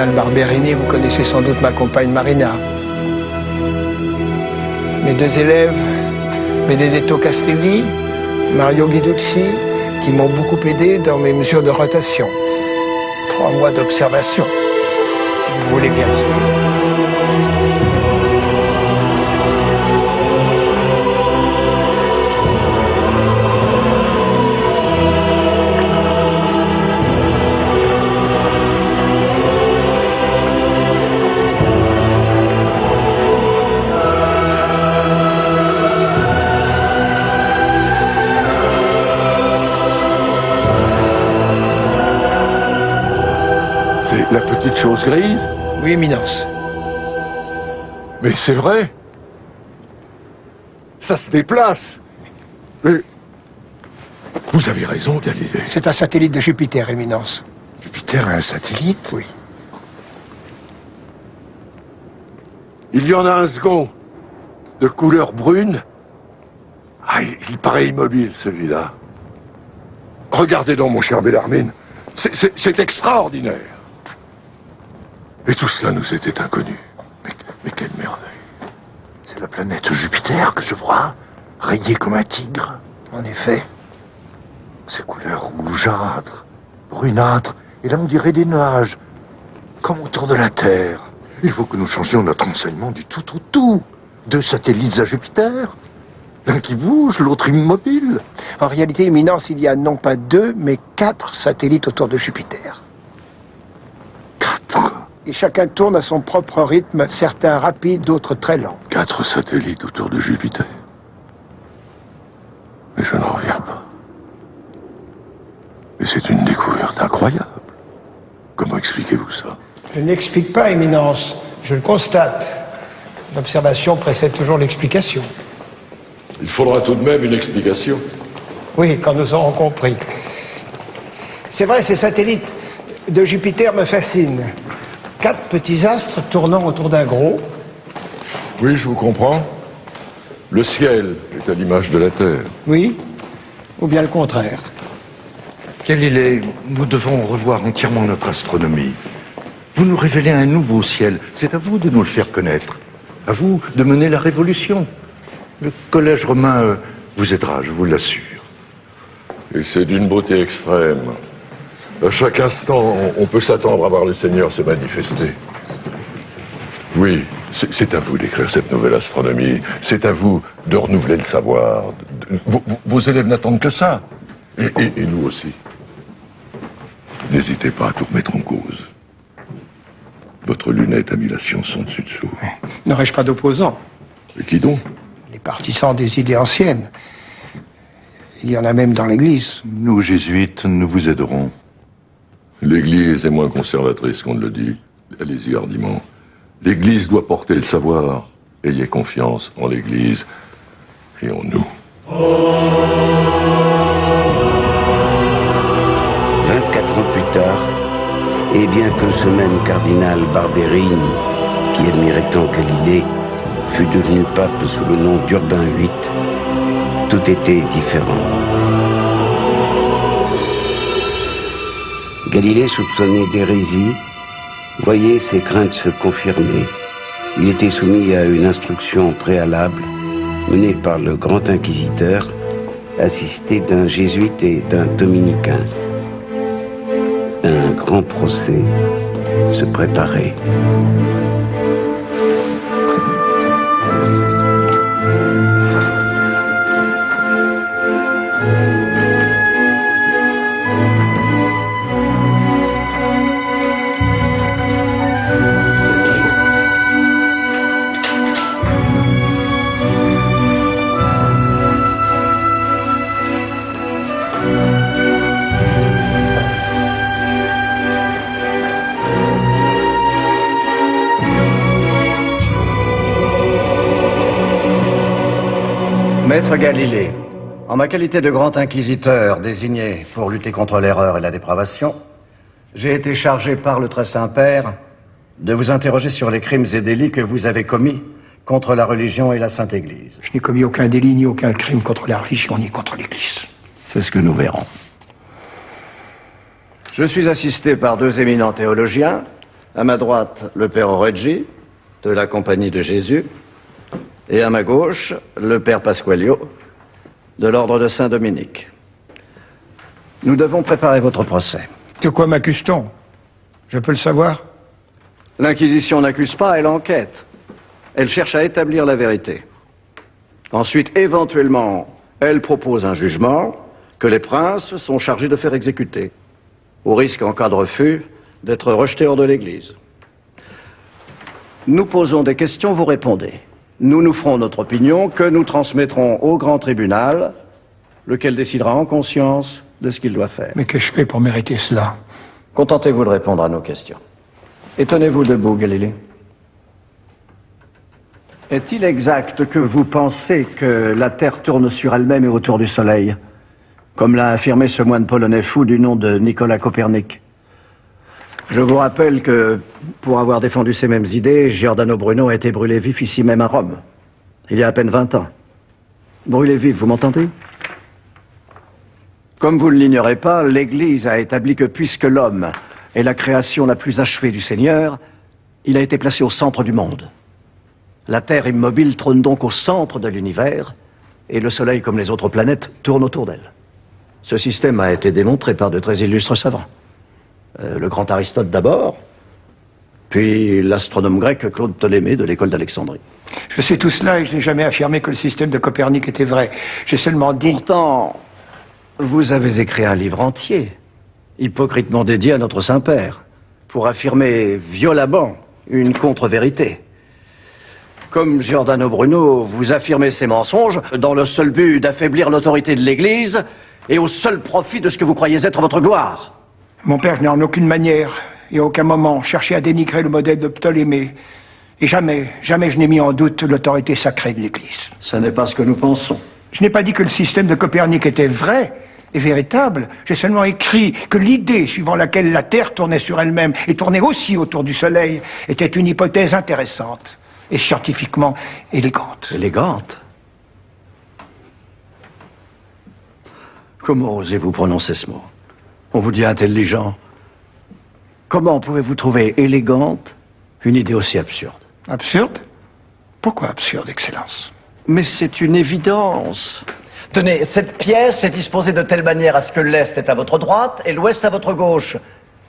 cardinal Barberini, vous connaissez sans doute ma compagne Marina. Mes deux élèves, Benedetto Castelli, Mario Guiducci, qui m'ont beaucoup aidé dans mes mesures de rotation. 3 mois d'observation, si vous voulez bien me suivre. C'est la petite chose grise? Oui, Éminence. Mais c'est vrai. Ça se déplace. Mais... Vous avez raison, Galilée. C'est un satellite de Jupiter, Éminence. Jupiter a un satellite? Oui. Il y en a un second, de couleur brune. Ah, il paraît immobile, celui-là. Regardez donc, mon cher Bellarmine. C'est extraordinaire. Et tout cela nous était inconnu. Mais quelle merveille. C'est la planète Jupiter que je vois, rayée comme un tigre. En effet. Ces couleurs rougeâtres, brunâtres, et là on dirait des nuages, comme autour de la Terre. Il faut que nous changions notre enseignement du tout au tout. 2 satellites à Jupiter, l'un qui bouge, l'autre immobile. En réalité, Éminence, il y a non pas 2, mais 4 satellites autour de Jupiter. 4? Et chacun tourne à son propre rythme, certains rapides, d'autres très lents. 4 satellites autour de Jupiter. Mais je n'en reviens pas. Et c'est une découverte incroyable. Comment expliquez-vous ça? Je n'explique pas, Éminence, je le constate. L'observation précède toujours l'explication. Il faudra tout de même une explication. Oui, quand nous aurons compris. C'est vrai, ces satellites de Jupiter me fascinent. 4 petits astres tournant autour d'un gros. Oui, je vous comprends. Le ciel est à l'image de la Terre. Oui, ou bien le contraire. Galilée, nous devons revoir entièrement notre astronomie. Vous nous révélez un nouveau ciel. C'est à vous de nous le faire connaître. À vous de mener la révolution. Le collège romain vous aidera, je vous l'assure. Et c'est d'une beauté extrême. À chaque instant, on peut s'attendre à voir le Seigneur se manifester. Oui, c'est à vous d'écrire cette nouvelle astronomie. C'est à vous de renouveler le savoir. Vos élèves n'attendent que ça. Et nous aussi. N'hésitez pas à tout remettre en cause. Votre lunette a mis la science en dessus-dessous. N'aurais-je pas d'opposants? Et qui donc? Les partisans des idées anciennes. Il y en a même dans l'Église. Nous, jésuites, nous vous aiderons. L'Église est moins conservatrice qu'on ne le dit. Allez-y hardiment. L'Église doit porter le savoir. Ayez confiance en l'Église et en nous. 24 ans plus tard, et bien que ce même cardinal Barberini, qui admirait tant Galilée, fût devenu pape sous le nom d'Urbain VIII, tout était différent. Galilée soupçonnait d'hérésie, voyait ses craintes se confirmer. Il était soumis à une instruction préalable menée par le grand inquisiteur, assisté d'un jésuite et d'un dominicain. Un grand procès se préparait. Maître Galilée, en ma qualité de grand inquisiteur désigné pour lutter contre l'erreur et la dépravation, j'ai été chargé par le Très Saint-Père de vous interroger sur les crimes et délits que vous avez commis contre la religion et la Sainte Église. Je n'ai commis aucun délit ni aucun crime contre la religion ni contre l'Église. C'est ce que nous verrons. Je suis assisté par 2 éminents théologiens, À ma droite, le père Oreggi, de la Compagnie de Jésus. Et à ma gauche, le père Pasqualio, de l'ordre de Saint-Dominique. Nous devons préparer votre procès. De quoi m'accuse-t-on? Je peux le savoir? L'Inquisition n'accuse pas, elle enquête. Elle cherche à établir la vérité. Ensuite, éventuellement, elle propose un jugement que les princes sont chargés de faire exécuter, au risque, en cas de refus, d'être rejetés hors de l'Église. Nous posons des questions, vous répondez. Nous nous ferons notre opinion que nous transmettrons au grand tribunal, lequel décidera en conscience de ce qu'il doit faire. Mais qu'ai-je fait pour mériter cela? Contentez-vous de répondre à nos questions. Et tenez-vous debout, Galilée. Est-il exact que vous pensez que la Terre tourne sur elle-même et autour du Soleil, comme l'a affirmé ce moine polonais fou du nom de Nicolas Copernic? Je vous rappelle que, pour avoir défendu ces mêmes idées, Giordano Bruno a été brûlé vif ici même à Rome, il y a à peine 20 ans. Brûlé vif, vous m'entendez? Comme vous ne l'ignorez pas, l'Église a établi que puisque l'homme est la création la plus achevée du Seigneur, il a été placé au centre du monde. La Terre immobile trône donc au centre de l'univers, et le Soleil, comme les autres planètes, tourne autour d'elle. Ce système a été démontré par de très illustres savants. Le grand Aristote d'abord, puis l'astronome grec Claude Ptolémée de l'école d'Alexandrie. Je sais tout cela et je n'ai jamais affirmé que le système de Copernic était vrai. J'ai seulement dit... Pourtant, vous avez écrit un livre entier, hypocritement dédié à notre Saint-Père, pour affirmer violemment une contre-vérité. Comme Giordano Bruno, vous affirmez ces mensonges dans le seul but d'affaiblir l'autorité de l'Église et au seul profit de ce que vous croyez être votre gloire. Mon père, je n'ai en aucune manière et à aucun moment cherché à dénigrer le modèle de Ptolémée. Et jamais je n'ai mis en doute l'autorité sacrée de l'Église. Ce n'est pas ce que nous pensons. Je n'ai pas dit que le système de Copernic était vrai et véritable. J'ai seulement écrit que l'idée suivant laquelle la Terre tournait sur elle-même et tournait aussi autour du Soleil était une hypothèse intéressante et scientifiquement élégante. Élégante? Comment osez-vous prononcer ce mot? On vous dit intelligent. Comment pouvez-vous trouver élégante une idée aussi absurde? Absurde? Pourquoi absurde, Excellence? Mais c'est une évidence. Tenez, cette pièce est disposée de telle manière à ce que l'Est est à votre droite et l'Ouest à votre gauche.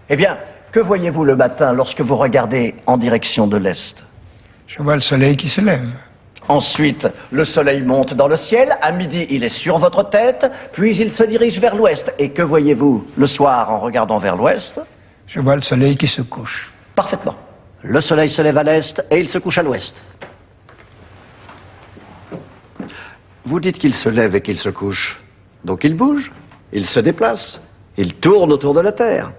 Eh bien, que voyez-vous le matin lorsque vous regardez en direction de l'Est? Je vois le soleil qui se lève. Ensuite, le soleil monte dans le ciel, à midi il est sur votre tête, puis il se dirige vers l'ouest. Et que voyez-vous le soir en regardant vers l'ouest? Je vois le soleil qui se couche. Parfaitement. Le soleil se lève à l'est et il se couche à l'ouest. Vous dites qu'il se lève et qu'il se couche. Donc il bouge, il se déplace, il tourne autour de la Terre.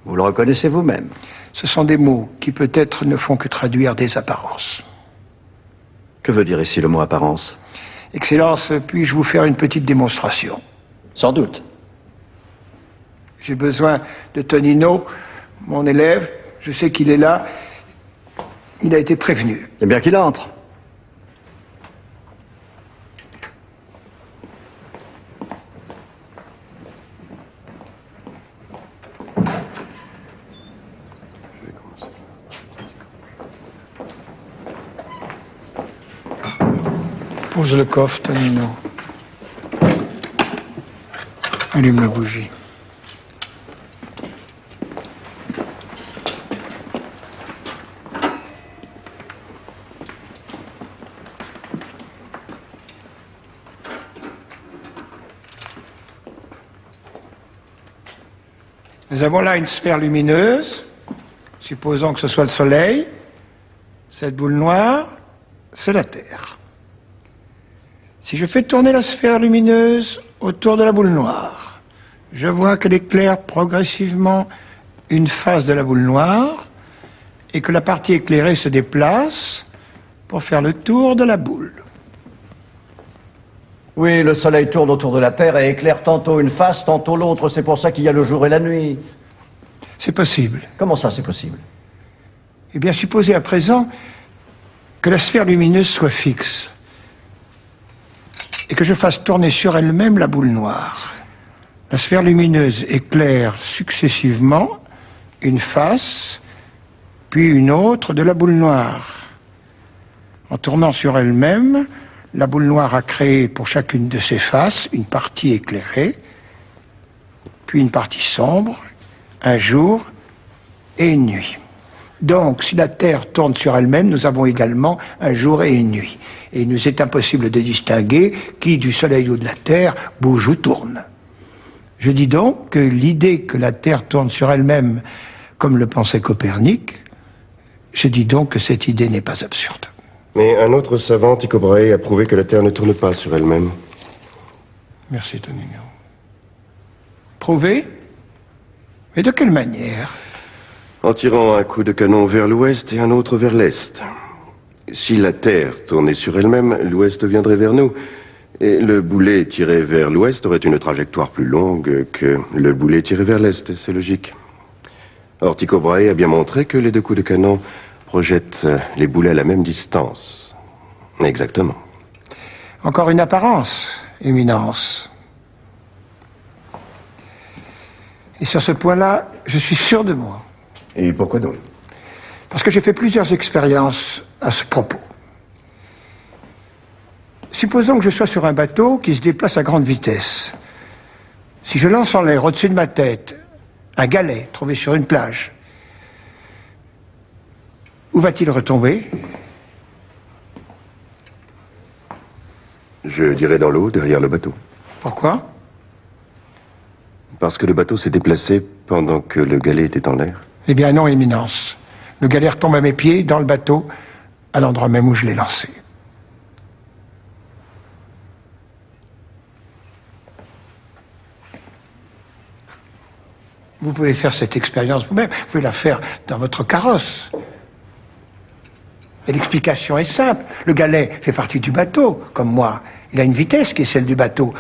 Vous le reconnaissez vous-même. Ce sont des mots qui peut-être ne font que traduire des apparences. Que veut dire ici le mot apparence? Excellence, puis-je vous faire une petite démonstration? Sans doute. J'ai besoin de Tonino, mon élève. Je sais qu'il est là. Il a été prévenu. C'est bien qu'il entre. Pose le coffre, Tonino. Allume la bougie. Nous avons là une sphère lumineuse, supposons que ce soit le Soleil. Cette boule noire, c'est la Terre. Si je fais tourner la sphère lumineuse autour de la boule noire, je vois qu'elle éclaire progressivement une face de la boule noire et que la partie éclairée se déplace pour faire le tour de la boule. Oui, le soleil tourne autour de la Terre et éclaire tantôt une face, tantôt l'autre. C'est pour ça qu'il y a le jour et la nuit. C'est possible. Comment ça, c'est possible? Eh bien, supposez à présent que la sphère lumineuse soit fixe et que je fasse tourner sur elle-même la boule noire. La sphère lumineuse éclaire successivement une face puis une autre de la boule noire. En tournant sur elle-même, la boule noire a créé pour chacune de ses faces une partie éclairée, puis une partie sombre, un jour et une nuit. Donc, si la Terre tourne sur elle-même, nous avons également un jour et une nuit. Et il nous est impossible de distinguer qui, du Soleil ou de la Terre, bouge ou tourne. Je dis donc que l'idée que la Terre tourne sur elle-même, comme le pensait Copernic, je dis donc que cette idée n'est pas absurde. Mais un autre savant, Tycho Brahe, a prouvé que la Terre ne tourne pas sur elle-même. Merci, Tonino. Prouvé? Mais de quelle manière? En tirant un coup de canon vers l'ouest et un autre vers l'est. Si la Terre tournait sur elle-même, l'ouest viendrait vers nous. Et le boulet tiré vers l'ouest aurait une trajectoire plus longue que le boulet tiré vers l'est. C'est logique. Or, Tycho Brahe a bien montré que les deux coups de canon projettent les boulets à la même distance. Exactement. Encore une apparence, Éminence. Et sur ce point-là, je suis sûr de moi. Et pourquoi donc? Parce que j'ai fait plusieurs expériences à ce propos. Supposons que je sois sur un bateau qui se déplace à grande vitesse. Si je lance en l'air au-dessus de ma tête un galet trouvé sur une plage, où va-t-il retomber? Je dirais dans l'eau, derrière le bateau. Pourquoi? Parce que le bateau s'est déplacé pendant que le galet était en l'air. Eh bien non, Éminence. Le galet retombe à mes pieds, dans le bateau, à l'endroit même où je l'ai lancé. Vous pouvez faire cette expérience vous-même, vous pouvez la faire dans votre carrosse. Et l'explication est simple. Le galet fait partie du bateau, comme moi. Il a une vitesse qui est celle du bateau.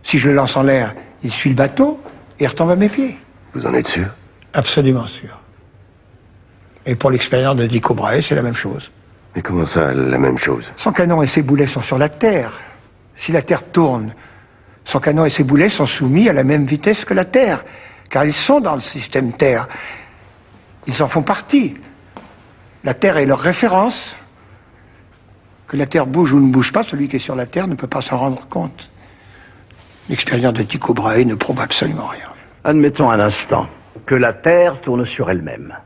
Si je le lance en l'air, il suit le bateau et retombe à mes pieds. Vous en êtes sûr? Absolument sûr. Et pour l'expérience de Tycho Brahe, c'est la même chose. Mais comment ça, la même chose? Son canon et ses boulets sont sur la Terre. Si la Terre tourne, son canon et ses boulets sont soumis à la même vitesse que la Terre, car ils sont dans le système Terre. Ils en font partie. La Terre est leur référence. Que la Terre bouge ou ne bouge pas, celui qui est sur la Terre ne peut pas s'en rendre compte. L'expérience de Tycho Brahe ne prouve absolument rien. Admettons un instant que la Terre tourne sur elle-même.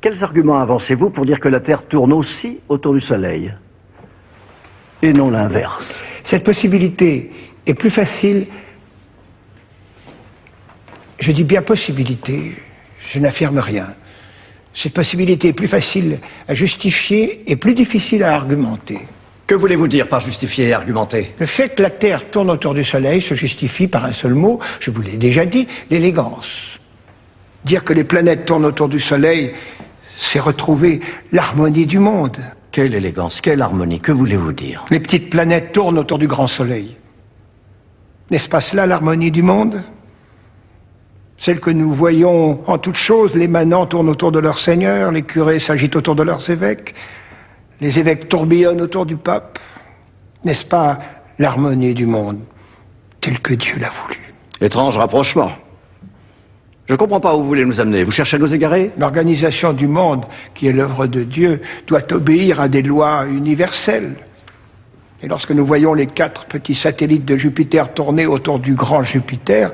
Quels arguments avancez-vous pour dire que la Terre tourne aussi autour du Soleil et non l'inverse? Cette possibilité est plus facile, je dis bien possibilité, je n'affirme rien. Cette possibilité est plus facile à justifier et plus difficile à argumenter. Que voulez-vous dire par justifier et argumenter? Le fait que la Terre tourne autour du Soleil se justifie par un seul mot, je vous l'ai déjà dit, l'élégance. Dire que les planètes tournent autour du Soleil, c'est retrouver l'harmonie du monde. Quelle élégance, quelle harmonie, que voulez-vous dire? Les petites planètes tournent autour du grand Soleil. N'est-ce pas cela l'harmonie du monde? Celle que nous voyons en toutes choses, les manants tournent autour de leur seigneur, les curés s'agitent autour de leurs évêques, les évêques tourbillonnent autour du pape. N'est-ce pas l'harmonie du monde, telle que Dieu l'a voulu? Étrange rapprochement. Je ne comprends pas où vous voulez nous amener. Vous cherchez à nous égarer? L'organisation du monde, qui est l'œuvre de Dieu, doit obéir à des lois universelles. Et lorsque nous voyons les 4 petits satellites de Jupiter tourner autour du grand Jupiter,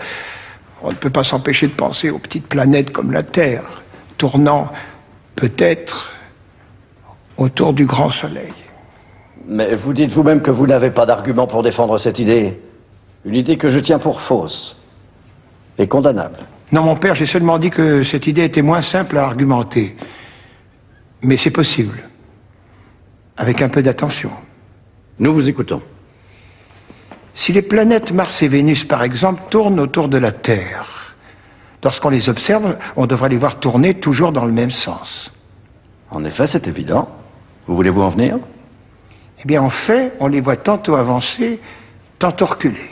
on ne peut pas s'empêcher de penser aux petites planètes comme la Terre, tournant peut-être autour du grand Soleil. Mais vous dites vous-même que vous n'avez pas d'argument pour défendre cette idée. Une idée que je tiens pour fausse et condamnable. Non, mon père, j'ai seulement dit que cette idée était moins simple à argumenter. Mais c'est possible. Avec un peu d'attention. Nous vous écoutons. Si les planètes Mars et Vénus, par exemple, tournent autour de la Terre, lorsqu'on les observe, on devrait les voir tourner toujours dans le même sens. En effet, c'est évident. Où voulez-vous en venir? Eh bien, en fait, on les voit tantôt avancer, tantôt reculer.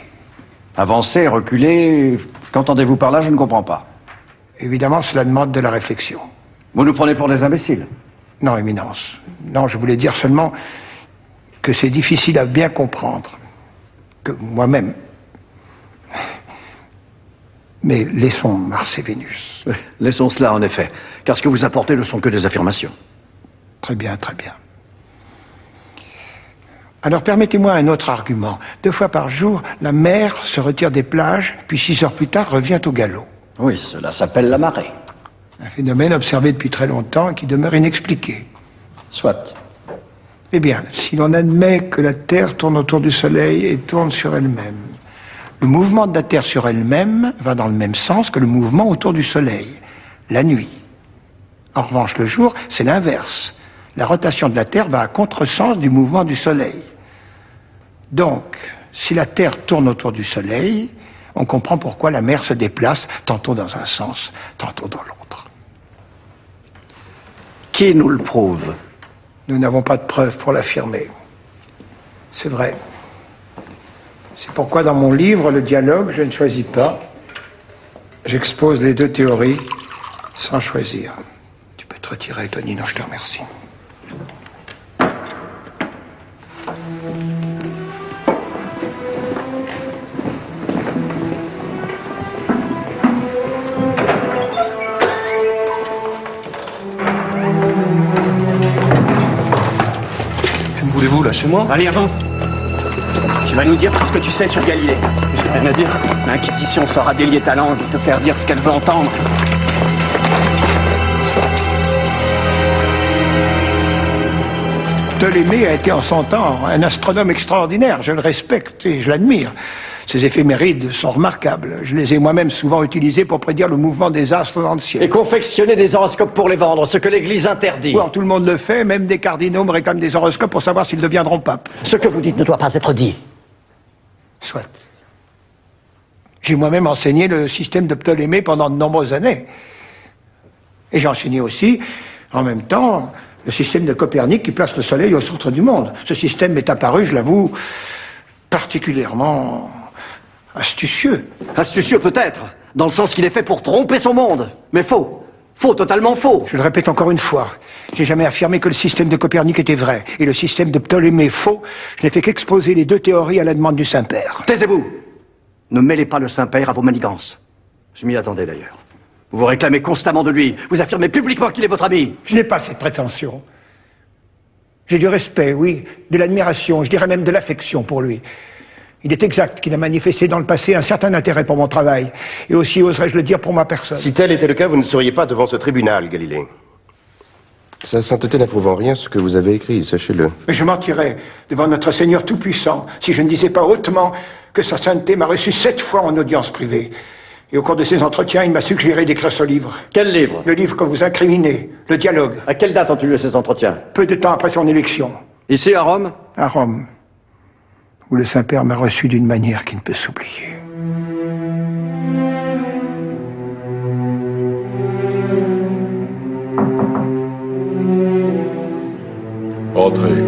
Avancer, reculer, qu'entendez-vous par là? Je ne comprends pas. Évidemment, cela demande de la réflexion. Vous nous prenez pour des imbéciles? Non, Éminence. Non, je voulais dire seulement que c'est difficile à bien comprendre. Que moi-même, Mais laissons Mars et Vénus. Oui, laissons cela, en effet. Car ce que vous apportez ne sont que des affirmations. Très bien, très bien. Alors permettez-moi un autre argument. 2 fois par jour, la mer se retire des plages, puis 6 heures plus tard revient au galop. Oui, cela s'appelle la marée. Un phénomène observé depuis très longtemps et qui demeure inexpliqué. Soit. Eh bien, si l'on admet que la Terre tourne autour du Soleil et tourne sur elle-même, le mouvement de la Terre sur elle-même va dans le même sens que le mouvement autour du Soleil, la nuit. En revanche, le jour, c'est l'inverse. La rotation de la Terre va à contresens du mouvement du Soleil. Donc, si la Terre tourne autour du Soleil, on comprend pourquoi la mer se déplace tantôt dans un sens, tantôt dans l'autre. Qui nous le prouve? Nous n'avons pas de preuves pour l'affirmer. C'est vrai. C'est pourquoi dans mon livre, Le dialogue, je ne choisis pas. J'expose les 2 théories sans choisir. Tu peux te retirer, Tonino, je te remercie. Que me voulez-vous, là, chez moi? Allez, avance. Tu vas nous dire tout ce que tu sais sur Galilée. J'ai rien à dire. L'Inquisition saura délier ta langue et te faire dire ce qu'elle veut entendre. Ptolémée a été en son temps un astronome extraordinaire. Je le respecte et je l'admire. Ses éphémérides sont remarquables. Je les ai moi-même souvent utilisés pour prédire le mouvement des astres dans le ciel. Et confectionner des horoscopes pour les vendre, ce que l'Église interdit. Alors, tout le monde le fait, même des cardinaux me réclament des horoscopes pour savoir s'ils deviendront papes. Ce que vous dites ne doit pas être dit. Soit. J'ai moi-même enseigné le système de Ptolémée pendant de nombreuses années. Et j'ai enseigné aussi, en même temps, le système de Copernic qui place le Soleil au centre du monde. Ce système est apparu, je l'avoue, particulièrement astucieux. Astucieux peut-être, dans le sens qu'il est fait pour tromper son monde. Mais faux. Faux, totalement faux. Je le répète encore une fois. J'ai jamais affirmé que le système de Copernic était vrai. Et le système de Ptolémée faux. Je n'ai fait qu'exposer les 2 théories à la demande du Saint-Père. Taisez-vous. Ne mêlez pas le Saint-Père à vos manigances. Je m'y attendais d'ailleurs. Vous vous réclamez constamment de lui. Vous affirmez publiquement qu'il est votre ami. Je n'ai pas cette prétention. J'ai du respect, oui, de l'admiration, je dirais même de l'affection pour lui. Il est exact qu'il a manifesté dans le passé un certain intérêt pour mon travail, et aussi, oserais-je le dire, pour ma personne. Si tel était le cas, vous ne seriez pas devant ce tribunal, Galilée. Sa sainteté n'approuve en rien ce que vous avez écrit, sachez-le. Mais je mentirais devant notre Seigneur Tout-Puissant si je ne disais pas hautement que sa sainteté m'a reçu 7 fois en audience privée. Et au cours de ces entretiens, il m'a suggéré d'écrire ce livre. Quel livre? Le livre que vous incriminez, Le dialogue. À quelle date ont eu lieu ces entretiens? Peu de temps après son élection. Ici, à Rome? À Rome, où le Saint-Père m'a reçu d'une manière qui ne peut s'oublier. Entrez.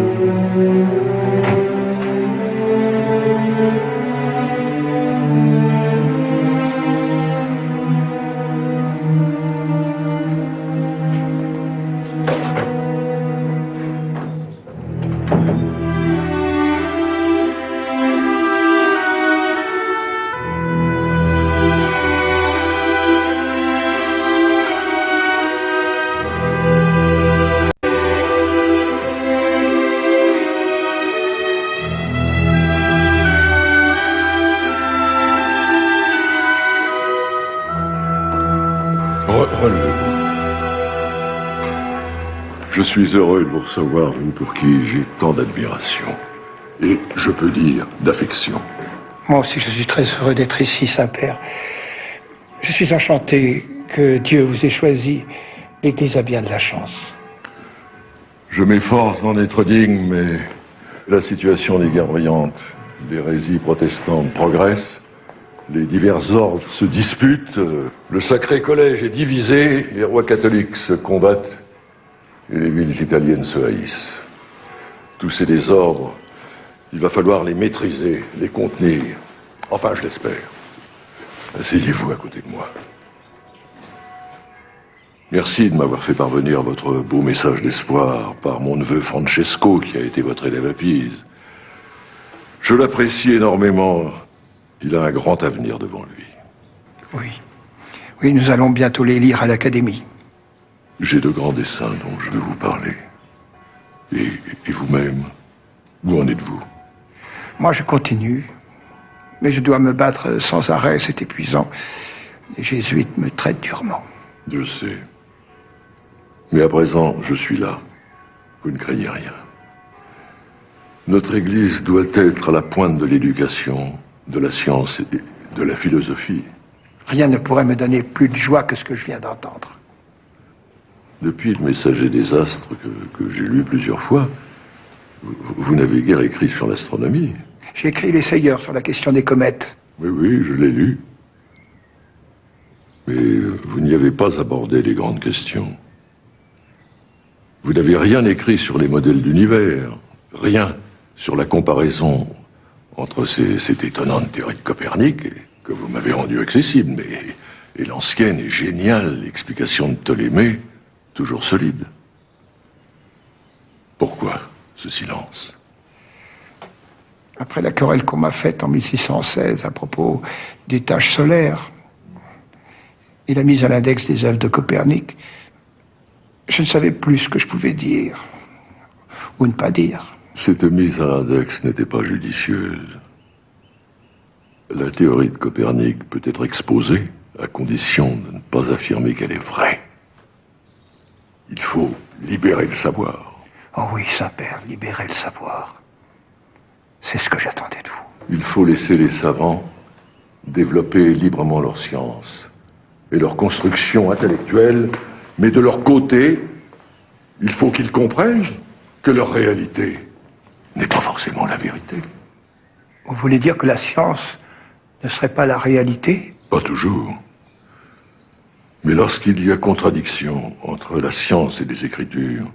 Relevez-vous. Je suis heureux de vous recevoir, vous pour qui j'ai tant d'admiration. Et, je peux dire, d'affection. Moi aussi, je suis très heureux d'être ici, Saint-Père. Je suis enchanté que Dieu vous ait choisi. L'Église a bien de la chance. Je m'efforce d'en être digne, mais la situation des guerres brillantes, l'hérésie protestante progresse, les divers ordres se disputent, le sacré collège est divisé, les rois catholiques se combattent et les villes italiennes se haïssent. Tous ces désordres, il va falloir les maîtriser, les contenir. Enfin, je l'espère. Asseyez-vous à côté de moi. Merci de m'avoir fait parvenir votre beau message d'espoir par mon neveu Francesco, qui a été votre élève à Pise. Je l'apprécie énormément. Il a un grand avenir devant lui. Oui. Oui, nous allons bientôt les lire à l'Académie. J'ai de grands dessins dont je veux vous parler. Et vous-même, où en êtes-vous? Moi, je continue. Mais je dois me battre sans arrêt, c'est épuisant. Les jésuites me traitent durement. Je sais. Mais à présent, je suis là. Vous ne craignez rien. Notre Église doit être à la pointe de l'éducation, de la science et de la philosophie. Rien ne pourrait me donner plus de joie que ce que je viens d'entendre. Depuis le Messager des Astres que j'ai lu plusieurs fois, vous n'avez guère écrit sur l'astronomie. J'ai écrit l'essayeur sur la question des comètes. Oui, oui, je l'ai lu. Mais vous n'y avez pas abordé les grandes questions. Vous n'avez rien écrit sur les modèles d'univers, rien sur la comparaison entre cette étonnante théorie de Copernic, que vous m'avez rendue accessible, et l'ancienne et géniale explication de Ptolémée, toujours solide. Pourquoi ce silence? Après la querelle qu'on m'a faite en 1616 à propos des taches solaires et la mise à l'index des œuvres de Copernic, je ne savais plus ce que je pouvais dire ou ne pas dire. Cette mise à l'index n'était pas judicieuse. La théorie de Copernic peut être exposée à condition de ne pas affirmer qu'elle est vraie. Il faut libérer le savoir. Oh oui, Saint-Père, libérer le savoir. C'est ce que j'attendais de vous. Il faut laisser les savants développer librement leur science et leur construction intellectuelle, mais de leur côté, il faut qu'ils comprennent que leur réalité n'est pas forcément la vérité. Vous voulez dire que la science ne serait pas la réalité? Pas toujours. Mais lorsqu'il y a contradiction entre la science et les Écritures,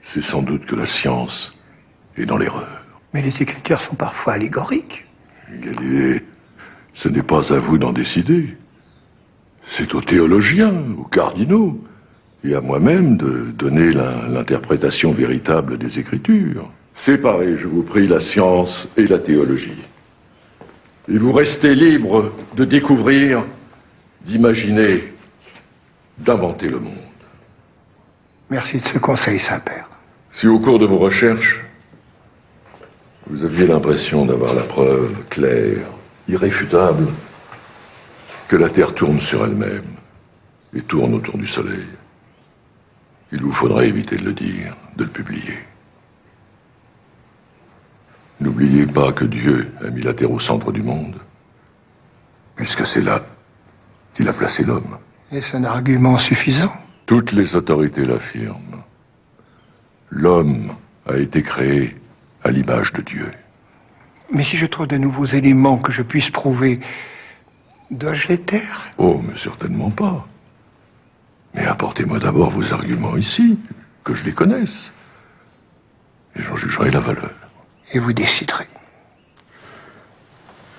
c'est sans doute que la science est dans l'erreur. Mais les Écritures sont parfois allégoriques. Galilée, ce n'est pas à vous d'en décider. C'est aux théologiens, aux cardinaux, et à moi-même de donner l'interprétation véritable des Écritures. Séparez, je vous prie, la science et la théologie. Et vous restez libre de découvrir, d'imaginer, d'inventer le monde. Merci de ce conseil, Saint-Père. Si au cours de vos recherches, vous aviez l'impression d'avoir la preuve claire, irréfutable, que la Terre tourne sur elle-même et tourne autour du Soleil, il vous faudra éviter de le dire, de le publier. N'oubliez pas que Dieu a mis la Terre au centre du monde, puisque c'est là qu'il a placé l'homme. Est-ce un argument suffisant? Toutes les autorités l'affirment. L'homme a été créé à l'image de Dieu. Mais si je trouve de nouveaux éléments que je puisse prouver, dois-je les taire? Oh, mais certainement pas. Mais apportez-moi d'abord vos arguments ici, que je les connaisse. Et j'en jugerai la valeur. Et vous déciderez.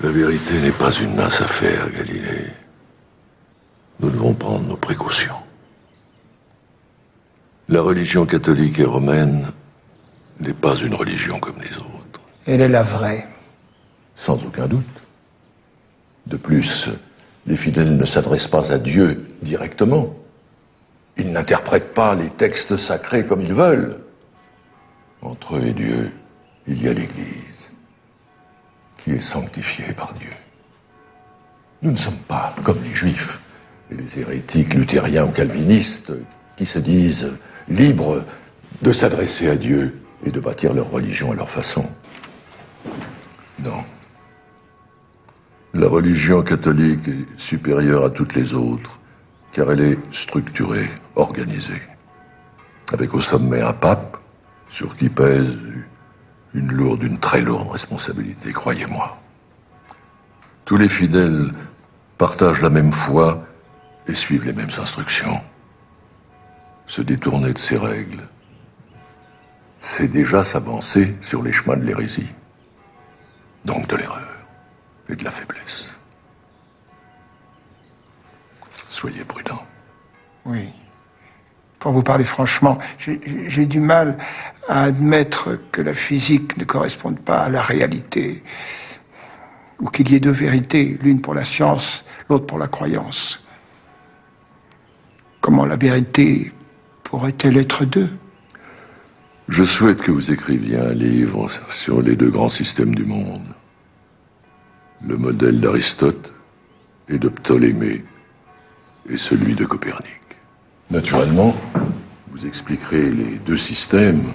La vérité n'est pas une mince affaire, Galilée. Nous devons prendre nos précautions. La religion catholique et romaine n'est pas une religion comme les autres. Elle est la vraie. Sans aucun doute. De plus, les fidèles ne s'adressent pas à Dieu directement. Ils n'interprètent pas les textes sacrés comme ils veulent. Entre eux et Dieu, il y a l'Église, qui est sanctifiée par Dieu. Nous ne sommes pas comme les Juifs et les hérétiques luthériens ou calvinistes qui se disent libres de s'adresser à Dieu et de bâtir leur religion à leur façon. Non. La religion catholique est supérieure à toutes les autres, car elle est structurée, organisée, avec au sommet un pape sur qui pèse une très lourde responsabilité, croyez-moi. Tous les fidèles partagent la même foi et suivent les mêmes instructions. Se détourner de ces règles, c'est déjà s'avancer sur les chemins de l'hérésie, donc de l'erreur et de la faiblesse. Soyez prudents. Oui. Pour vous parler franchement, j'ai du mal à admettre que la physique ne corresponde pas à la réalité. ou qu'il y ait deux vérités, l'une pour la science, l'autre pour la croyance. Comment la vérité pourrait-elle être deux? Je souhaite que vous écriviez un livre sur les deux grands systèmes du monde. Le modèle d'Aristote et de Ptolémée et celui de Copernic. Naturellement, vous expliquerez les deux systèmes,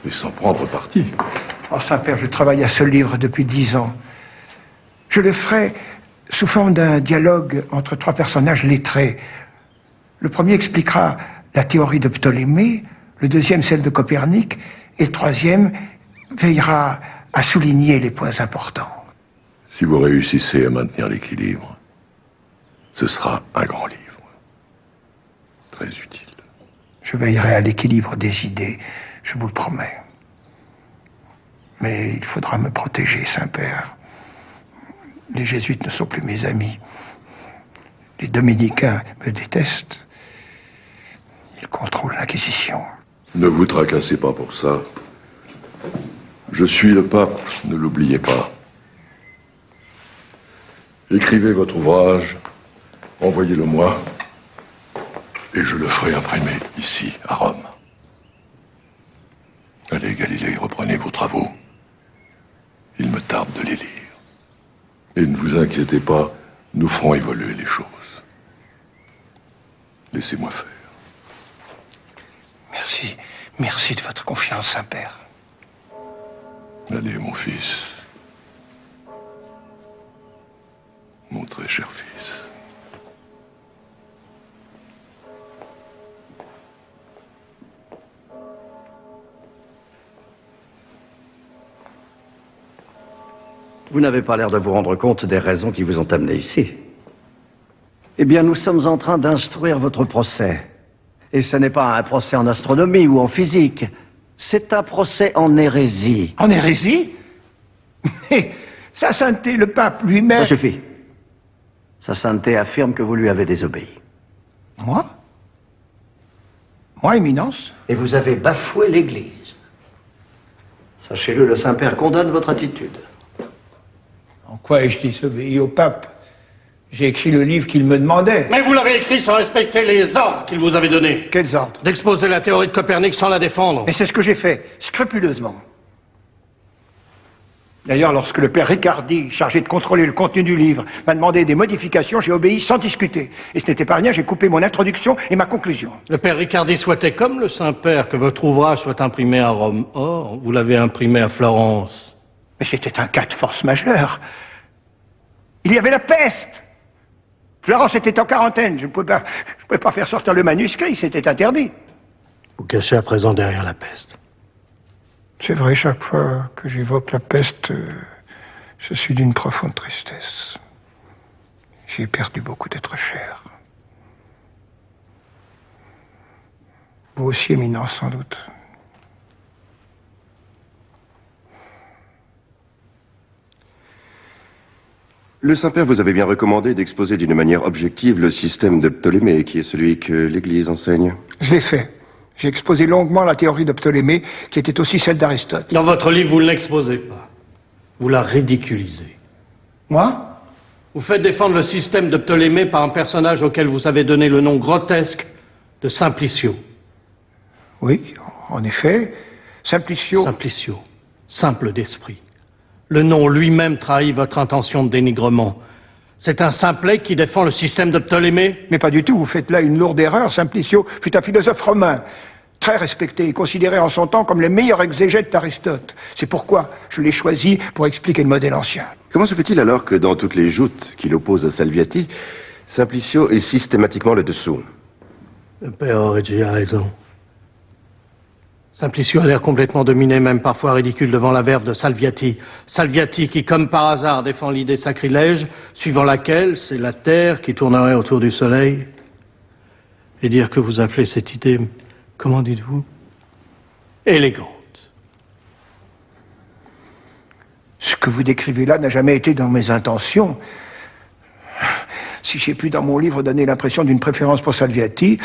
mais sans prendre parti. Oh, Saint-Père, je travaille à ce livre depuis 10 ans. Je le ferai sous forme d'un dialogue entre trois personnages lettrés. Le premier expliquera la théorie de Ptolémée, le deuxième celle de Copernic, et le troisième veillera à souligner les points importants. Si vous réussissez à maintenir l'équilibre, ce sera un grand livre. Très utile. Je veillerai à l'équilibre des idées, je vous le promets. Mais il faudra me protéger, Saint-Père. Les jésuites ne sont plus mes amis. Les dominicains me détestent. Ils contrôlent l'Inquisition. Ne vous tracassez pas pour ça. Je suis le pape, ne l'oubliez pas. Écrivez votre ouvrage, envoyez-le moi, et je le ferai imprimer ici, à Rome. Allez, Galilée, reprenez vos travaux. Il me tarde de les lire. Et ne vous inquiétez pas, nous ferons évoluer les choses. Laissez-moi faire. Merci, merci de votre confiance, Saint-Père. Allez, mon fils. Mon très cher fils. Vous n'avez pas l'air de vous rendre compte des raisons qui vous ont amené ici. Eh bien, nous sommes en train d'instruire votre procès. Et ce n'est pas un procès en astronomie ou en physique. C'est un procès en hérésie. En hérésie? Mais Sa Sainteté, le pape lui-même... Ça suffit. Sa Sainteté affirme que vous lui avez désobéi. Moi? Moi, Éminence? Et vous avez bafoué l'Église. Sachez-le, le Saint-Père condamne votre attitude. En quoi ai-je désobéi au pape? J'ai écrit le livre qu'il me demandait. Mais vous l'avez écrit sans respecter les ordres qu'il vous avait donnés. Quels ordres? D'exposer la théorie de Copernic sans la défendre. Et c'est ce que j'ai fait, scrupuleusement. D'ailleurs, lorsque le père Ricardi, chargé de contrôler le contenu du livre, m'a demandé des modifications, j'ai obéi sans discuter. Et ce n'était pas rien, j'ai coupé mon introduction et ma conclusion. Le père Ricardi souhaitait, comme le Saint-Père, que votre ouvrage soit imprimé à Rome. Or, vous l'avez imprimé à Florence. Mais c'était un cas de force majeure. Il y avait la peste. Florence était en quarantaine. Je ne pouvais pas faire sortir le manuscrit, c'était interdit. Vous cachez à présent derrière la peste. C'est vrai, chaque fois que j'évoque la peste, je suis d'une profonde tristesse. J'ai perdu beaucoup d'êtres chers. Vous aussi, Éminence, sans doute. Le Saint-Père vous avait bien recommandé d'exposer d'une manière objective le système de Ptolémée, qui est celui que l'Église enseigne. Je l'ai fait. J'ai exposé longuement la théorie de Ptolémée, qui était aussi celle d'Aristote. Dans votre livre, vous ne l'exposez pas. Vous la ridiculisez. Moi? Vous faites défendre le système de Ptolémée par un personnage auquel vous avez donné le nom grotesque de Simplicio. Oui, en effet. Simplicio... Simplicio. Simple d'esprit. Le nom lui-même trahit votre intention de dénigrement. C'est un simplet qui défend le système de Ptolémée? Mais pas du tout, vous faites là une lourde erreur. Simplicio fut un philosophe romain, très respecté et considéré en son temps comme le meilleur exégète d'Aristote. C'est pourquoi je l'ai choisi pour expliquer le modèle ancien. Comment se fait-il alors que dans toutes les joutes qu'il oppose à Salviati, Simplicio est systématiquement le dessous? Le père Origi a raison. Simplicio a l'air complètement dominé, même parfois ridicule, devant la verve de Salviati. Salviati qui, comme par hasard, défend l'idée sacrilège, suivant laquelle c'est la Terre qui tournerait autour du Soleil. Et dire que vous appelez cette idée, comment dites-vous? Élégante. Ce que vous décrivez là n'a jamais été dans mes intentions. Si j'ai pu, dans mon livre, donner l'impression d'une préférence pour Salviati,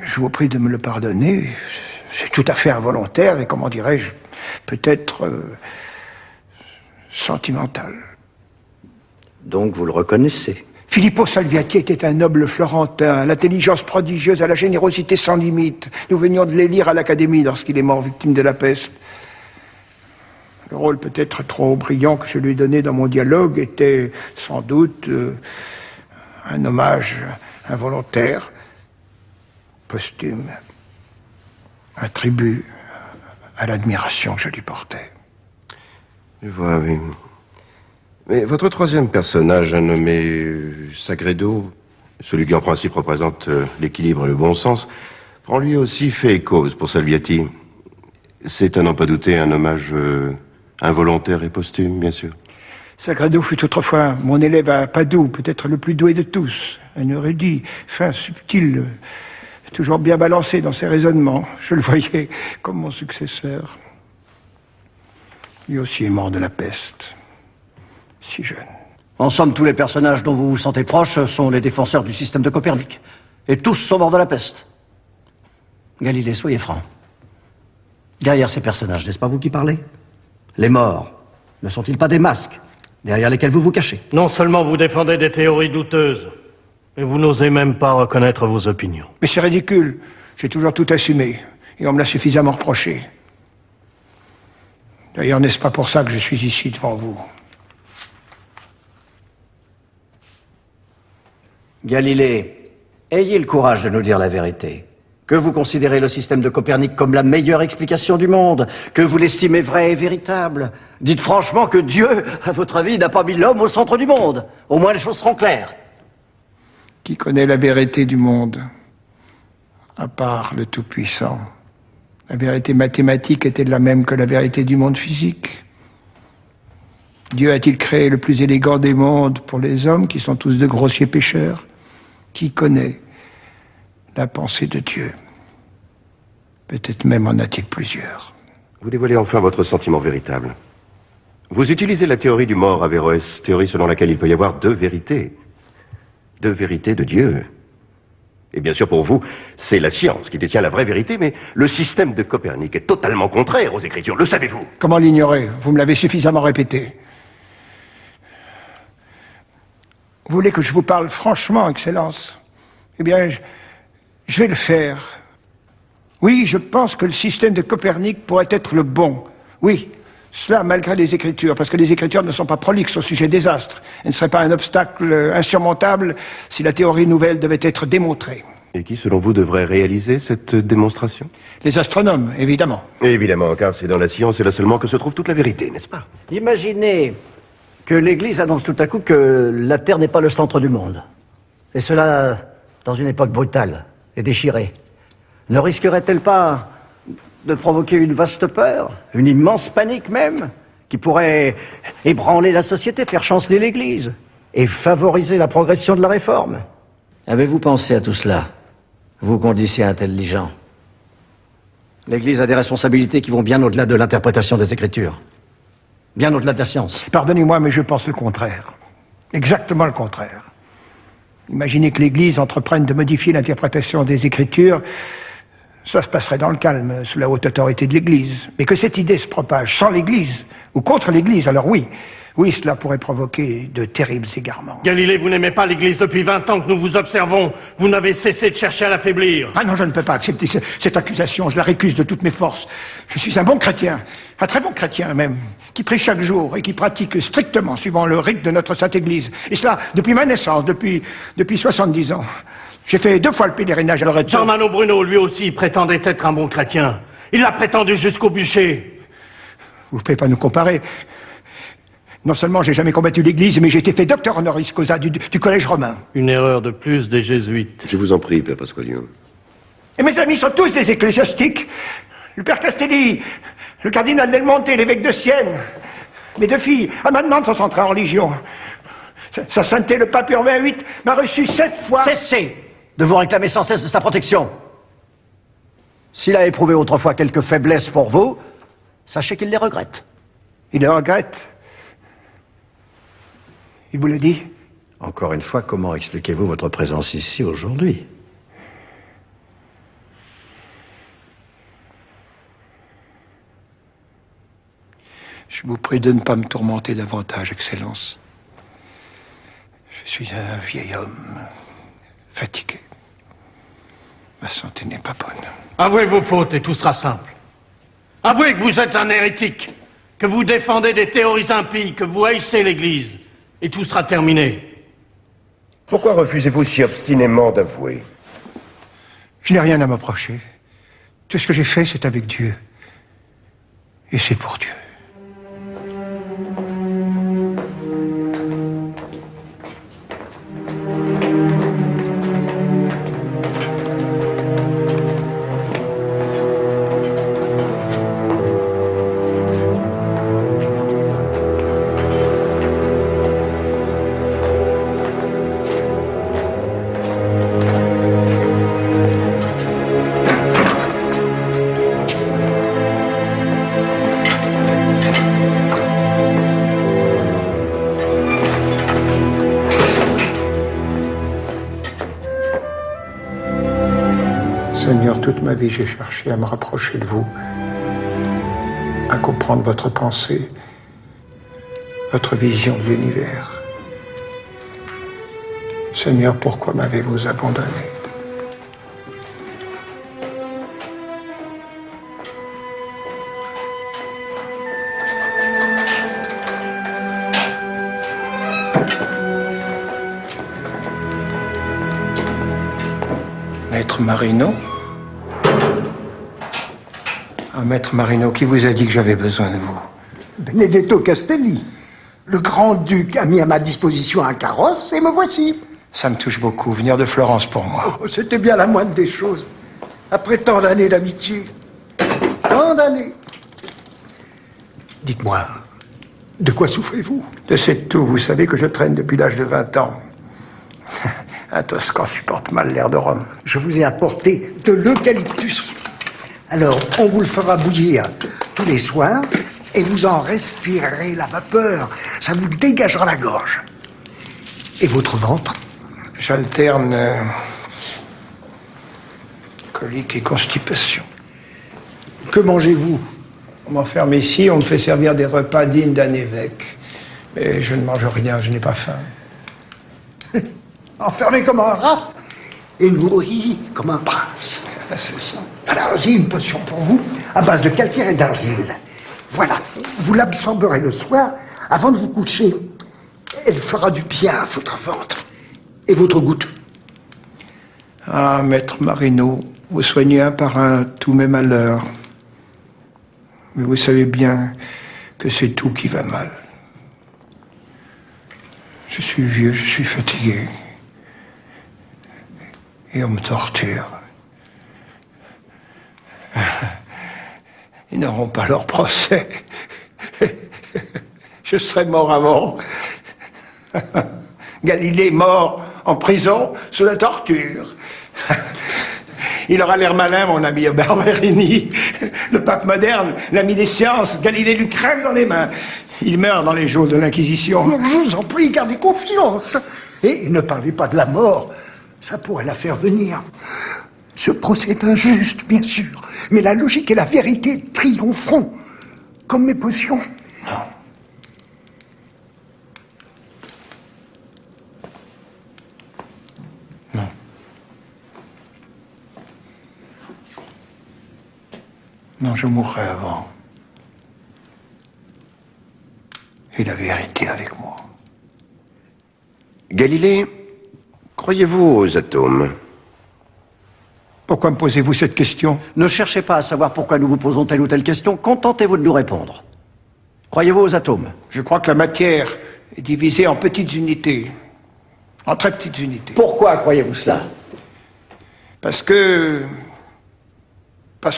je vous prie de me le pardonner. C'est tout à fait involontaire et, comment dirais-je, peut-être sentimental. Donc vous le reconnaissez? Filippo Salviati était un noble florentin, à l'intelligence prodigieuse, à la générosité sans limite. Nous venions de l'élire à l'Académie lorsqu'il est mort victime de la peste. Le rôle peut-être trop brillant que je lui ai donné dans mon dialogue était sans doute un hommage involontaire, posthume, un tribut à l'admiration que je lui portais. Je vois, oui. Mais votre troisième personnage, un nommé Sagredo, celui qui en principe représente l'équilibre et le bon sens, prend lui aussi fait et cause pour Salviati. C'est à n'en pas douter un hommage involontaire et posthume, bien sûr. Sagredo fut autrefois mon élève à Padoue, peut-être le plus doué de tous, un érudit, fin, subtil, toujours bien balancé dans ses raisonnements. Je le voyais comme mon successeur. Lui aussi est mort de la peste. Si jeune. En somme, tous les personnages dont vous vous sentez proche sont les défenseurs du système de Copernic. Et tous sont morts de la peste. Galilée, soyez franc. Derrière ces personnages, n'est-ce pas vous qui parlez? Les morts, ne sont-ils pas des masques derrière lesquels vous vous cachez? Non seulement vous défendez des théories douteuses, mais vous n'osez même pas reconnaître vos opinions. Mais c'est ridicule. J'ai toujours tout assumé. Et on me l'a suffisamment reproché. D'ailleurs, n'est-ce pas pour ça que je suis ici devant vous? Galilée, ayez le courage de nous dire la vérité. Que vous considérez le système de Copernic comme la meilleure explication du monde, que vous l'estimez vrai et véritable. Dites franchement que Dieu, à votre avis, n'a pas mis l'homme au centre du monde. Au moins les choses seront claires. Qui connaît la vérité du monde, à part le Tout-Puissant? La vérité mathématique est-elle la même que la vérité du monde physique? Dieu a-t-il créé le plus élégant des mondes pour les hommes, qui sont tous de grossiers pécheurs? Qui connaît la pensée de Dieu? Peut-être même en a-t-il plusieurs. Vous dévoilez enfin votre sentiment véritable. Vous utilisez la théorie du mort Averroès, théorie selon laquelle il peut y avoir deux vérités. Deux vérités de Dieu. Et bien sûr, pour vous, c'est la science qui détient la vraie vérité, mais le système de Copernic est totalement contraire aux Écritures, le savez-vous? Comment l'ignorer? Vous me l'avez suffisamment répété. Vous voulez que je vous parle franchement, Excellence? Eh bien, je vais le faire. Oui, je pense que le système de Copernic pourrait être le bon. Oui, cela malgré les Écritures, parce que les Écritures ne sont pas prolixes au sujet des astres. Elles ne seraient pas un obstacle insurmontable si la théorie nouvelle devait être démontrée. Et qui, selon vous, devrait réaliser cette démonstration? Les astronomes, évidemment. Évidemment, car c'est dans la science et là seulement que se trouve toute la vérité, n'est-ce pas? Imaginez que l'Église annonce tout à coup que la Terre n'est pas le centre du monde. Et cela dans une époque brutale et déchirée. Ne risquerait-elle pas de provoquer une vaste peur, une immense panique même, qui pourrait ébranler la société, faire chanceler l'Église et favoriser la progression de la réforme? Avez-vous pensé à tout cela, vous condiciez intelligent? L'Église a des responsabilités qui vont bien au-delà de l'interprétation des Écritures. Bien au-delà de la science. Pardonnez-moi, mais je pense le contraire. Exactement le contraire. Imaginez que l'Église entreprenne de modifier l'interprétation des Écritures, ça se passerait dans le calme, sous la haute autorité de l'Église. Mais que cette idée se propage sans l'Église, ou contre l'Église, alors oui, cela pourrait provoquer de terribles égarements. Galilée, vous n'aimez pas l'Église depuis 20 ans que nous vous observons. Vous n'avez cessé de chercher à l'affaiblir. Ah non, je ne peux pas accepter cette accusation, je la récuse de toutes mes forces. Je suis un bon chrétien, un très bon chrétien même, qui prie chaque jour et qui pratique strictement, suivant le rite de notre Sainte Église. Et cela depuis ma naissance, depuis 70 ans. J'ai fait 2 fois le pèlerinage à Loreto. Germano Bruno, lui aussi, prétendait être un bon chrétien. Il l'a prétendu jusqu'au bûcher. Vous ne pouvez pas nous comparer. Non seulement j'ai jamais combattu l'Église, mais j'ai été fait docteur honoris causa du collège romain. Une erreur de plus des jésuites. Je vous en prie, Père Pasqualio. Et mes amis sont tous des ecclésiastiques. Le père Castelli, le cardinal Del Monte, l'évêque de Sienne. Mes 2 filles, à ma demande, sont entrées en religion. Sa sainteté, le pape Urbain VIII, m'a reçu 7 fois... Cessez de vous réclamer sans cesse de sa protection. S'il a éprouvé autrefois quelques faiblesses pour vous, sachez qu'il les regrette. Il les regrette? Il vous l'a dit? Encore une fois, comment expliquez-vous votre présence ici aujourd'hui? Je vous prie de ne pas me tourmenter davantage, Excellence. Je suis un vieil homme, fatigué. Ma santé n'est pas bonne. Avouez vos fautes et tout sera simple. Avouez que vous êtes un hérétique, que vous défendez des théories impies, que vous haïssez l'Église, et tout sera terminé. Pourquoi refusez-vous si obstinément d'avouer? Je n'ai rien à m'approcher. Tout ce que j'ai fait, c'est avec Dieu. Et c'est pour Dieu. Seigneur, toute ma vie, j'ai cherché à me rapprocher de vous, à comprendre votre pensée, votre vision de l'univers. Seigneur, pourquoi m'avez-vous abandonné? Maître Marino? Ah, Maître Marino, qui vous a dit que j'avais besoin de vous? Benedetto Castelli. Le grand-duc a mis à ma disposition un carrosse et me voici. Ça me touche beaucoup, venir de Florence pour moi. Oh, c'était bien la moindre des choses. Après tant d'années d'amitié. Tant d'années. Dites-moi, de quoi souffrez-vous? De cette toux, vous savez que je traîne depuis l'âge de 20 ans. Un Toscan supporte mal l'air de Rome. Je vous ai apporté de l'eucalyptus. Alors, on vous le fera bouillir tous les soirs et vous en respirerez la vapeur. Ça vous dégagera la gorge. Et votre ventre? J'alterne colique et constipation. Que mangez-vous? On m'enferme ici, on me fait servir des repas dignes d'un évêque. Mais je ne mange rien, je n'ai pas faim. Enfermé comme un rat et nourri comme un prince. C'est ça. Alors, j'ai une potion pour vous à base de calcaire et d'argile. Voilà, vous l'absorberez le soir avant de vous coucher. Elle fera du bien à votre ventre. Et votre goutte? Ah, Maître Marino, vous soignez un par un tous mes malheurs. Mais vous savez bien que c'est tout qui va mal. Je suis vieux, je suis fatigué. Et on me torture. Ils n'auront pas leur procès. Je serai mort avant. Galilée mort en prison sous la torture. Il aura l'air malin, mon ami Barberini. Le pape moderne, l'ami des sciences, Galilée lui crève dans les mains. Il meurt dans les jours de l'Inquisition. Je vous en prie, gardez confiance. Et ne parlez pas de la mort. Ça pourrait la faire venir. Ce procès est injuste, bien sûr. Mais la logique et la vérité triompheront. Comme mes potions. Non. Non. Non, je mourrai avant. Et la vérité avec moi. Galilée, croyez-vous aux atomes? Pourquoi me posez-vous cette question? Ne cherchez pas à savoir pourquoi nous vous posons telle ou telle question, contentez-vous de nous répondre. Croyez-vous aux atomes? Je crois que la matière est divisée en petites unités, en très petites unités. Pourquoi croyez-vous cela? Parce que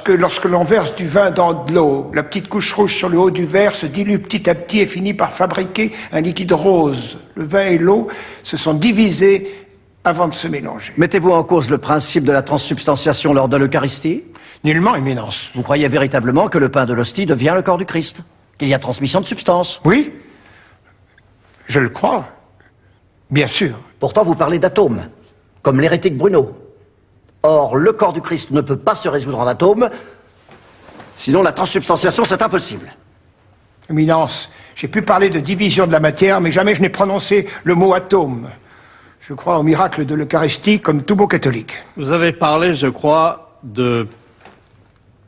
lorsque l'on verse du vin dans de l'eau, la petite couche rouge sur le haut du verre se dilue petit à petit et finit par fabriquer un liquide rose. Le vin et l'eau se sont divisés avant de se mélanger. Mettez-vous en cause le principe de la transsubstantiation lors de l'Eucharistie? Nullement, Éminence. Vous croyez véritablement que le pain de l'hostie devient le corps du Christ? Qu'il y a transmission de substance? Oui, je le crois. Bien sûr. Pourtant, vous parlez d'atomes, comme l'hérétique Bruno. Or, le corps du Christ ne peut pas se résoudre en atomes, sinon la transsubstantiation, c'est impossible. Éminence, j'ai pu parler de division de la matière, mais jamais je n'ai prononcé le mot atome. Je crois au miracle de l'Eucharistie comme tout bon catholique. Vous avez parlé, je crois, de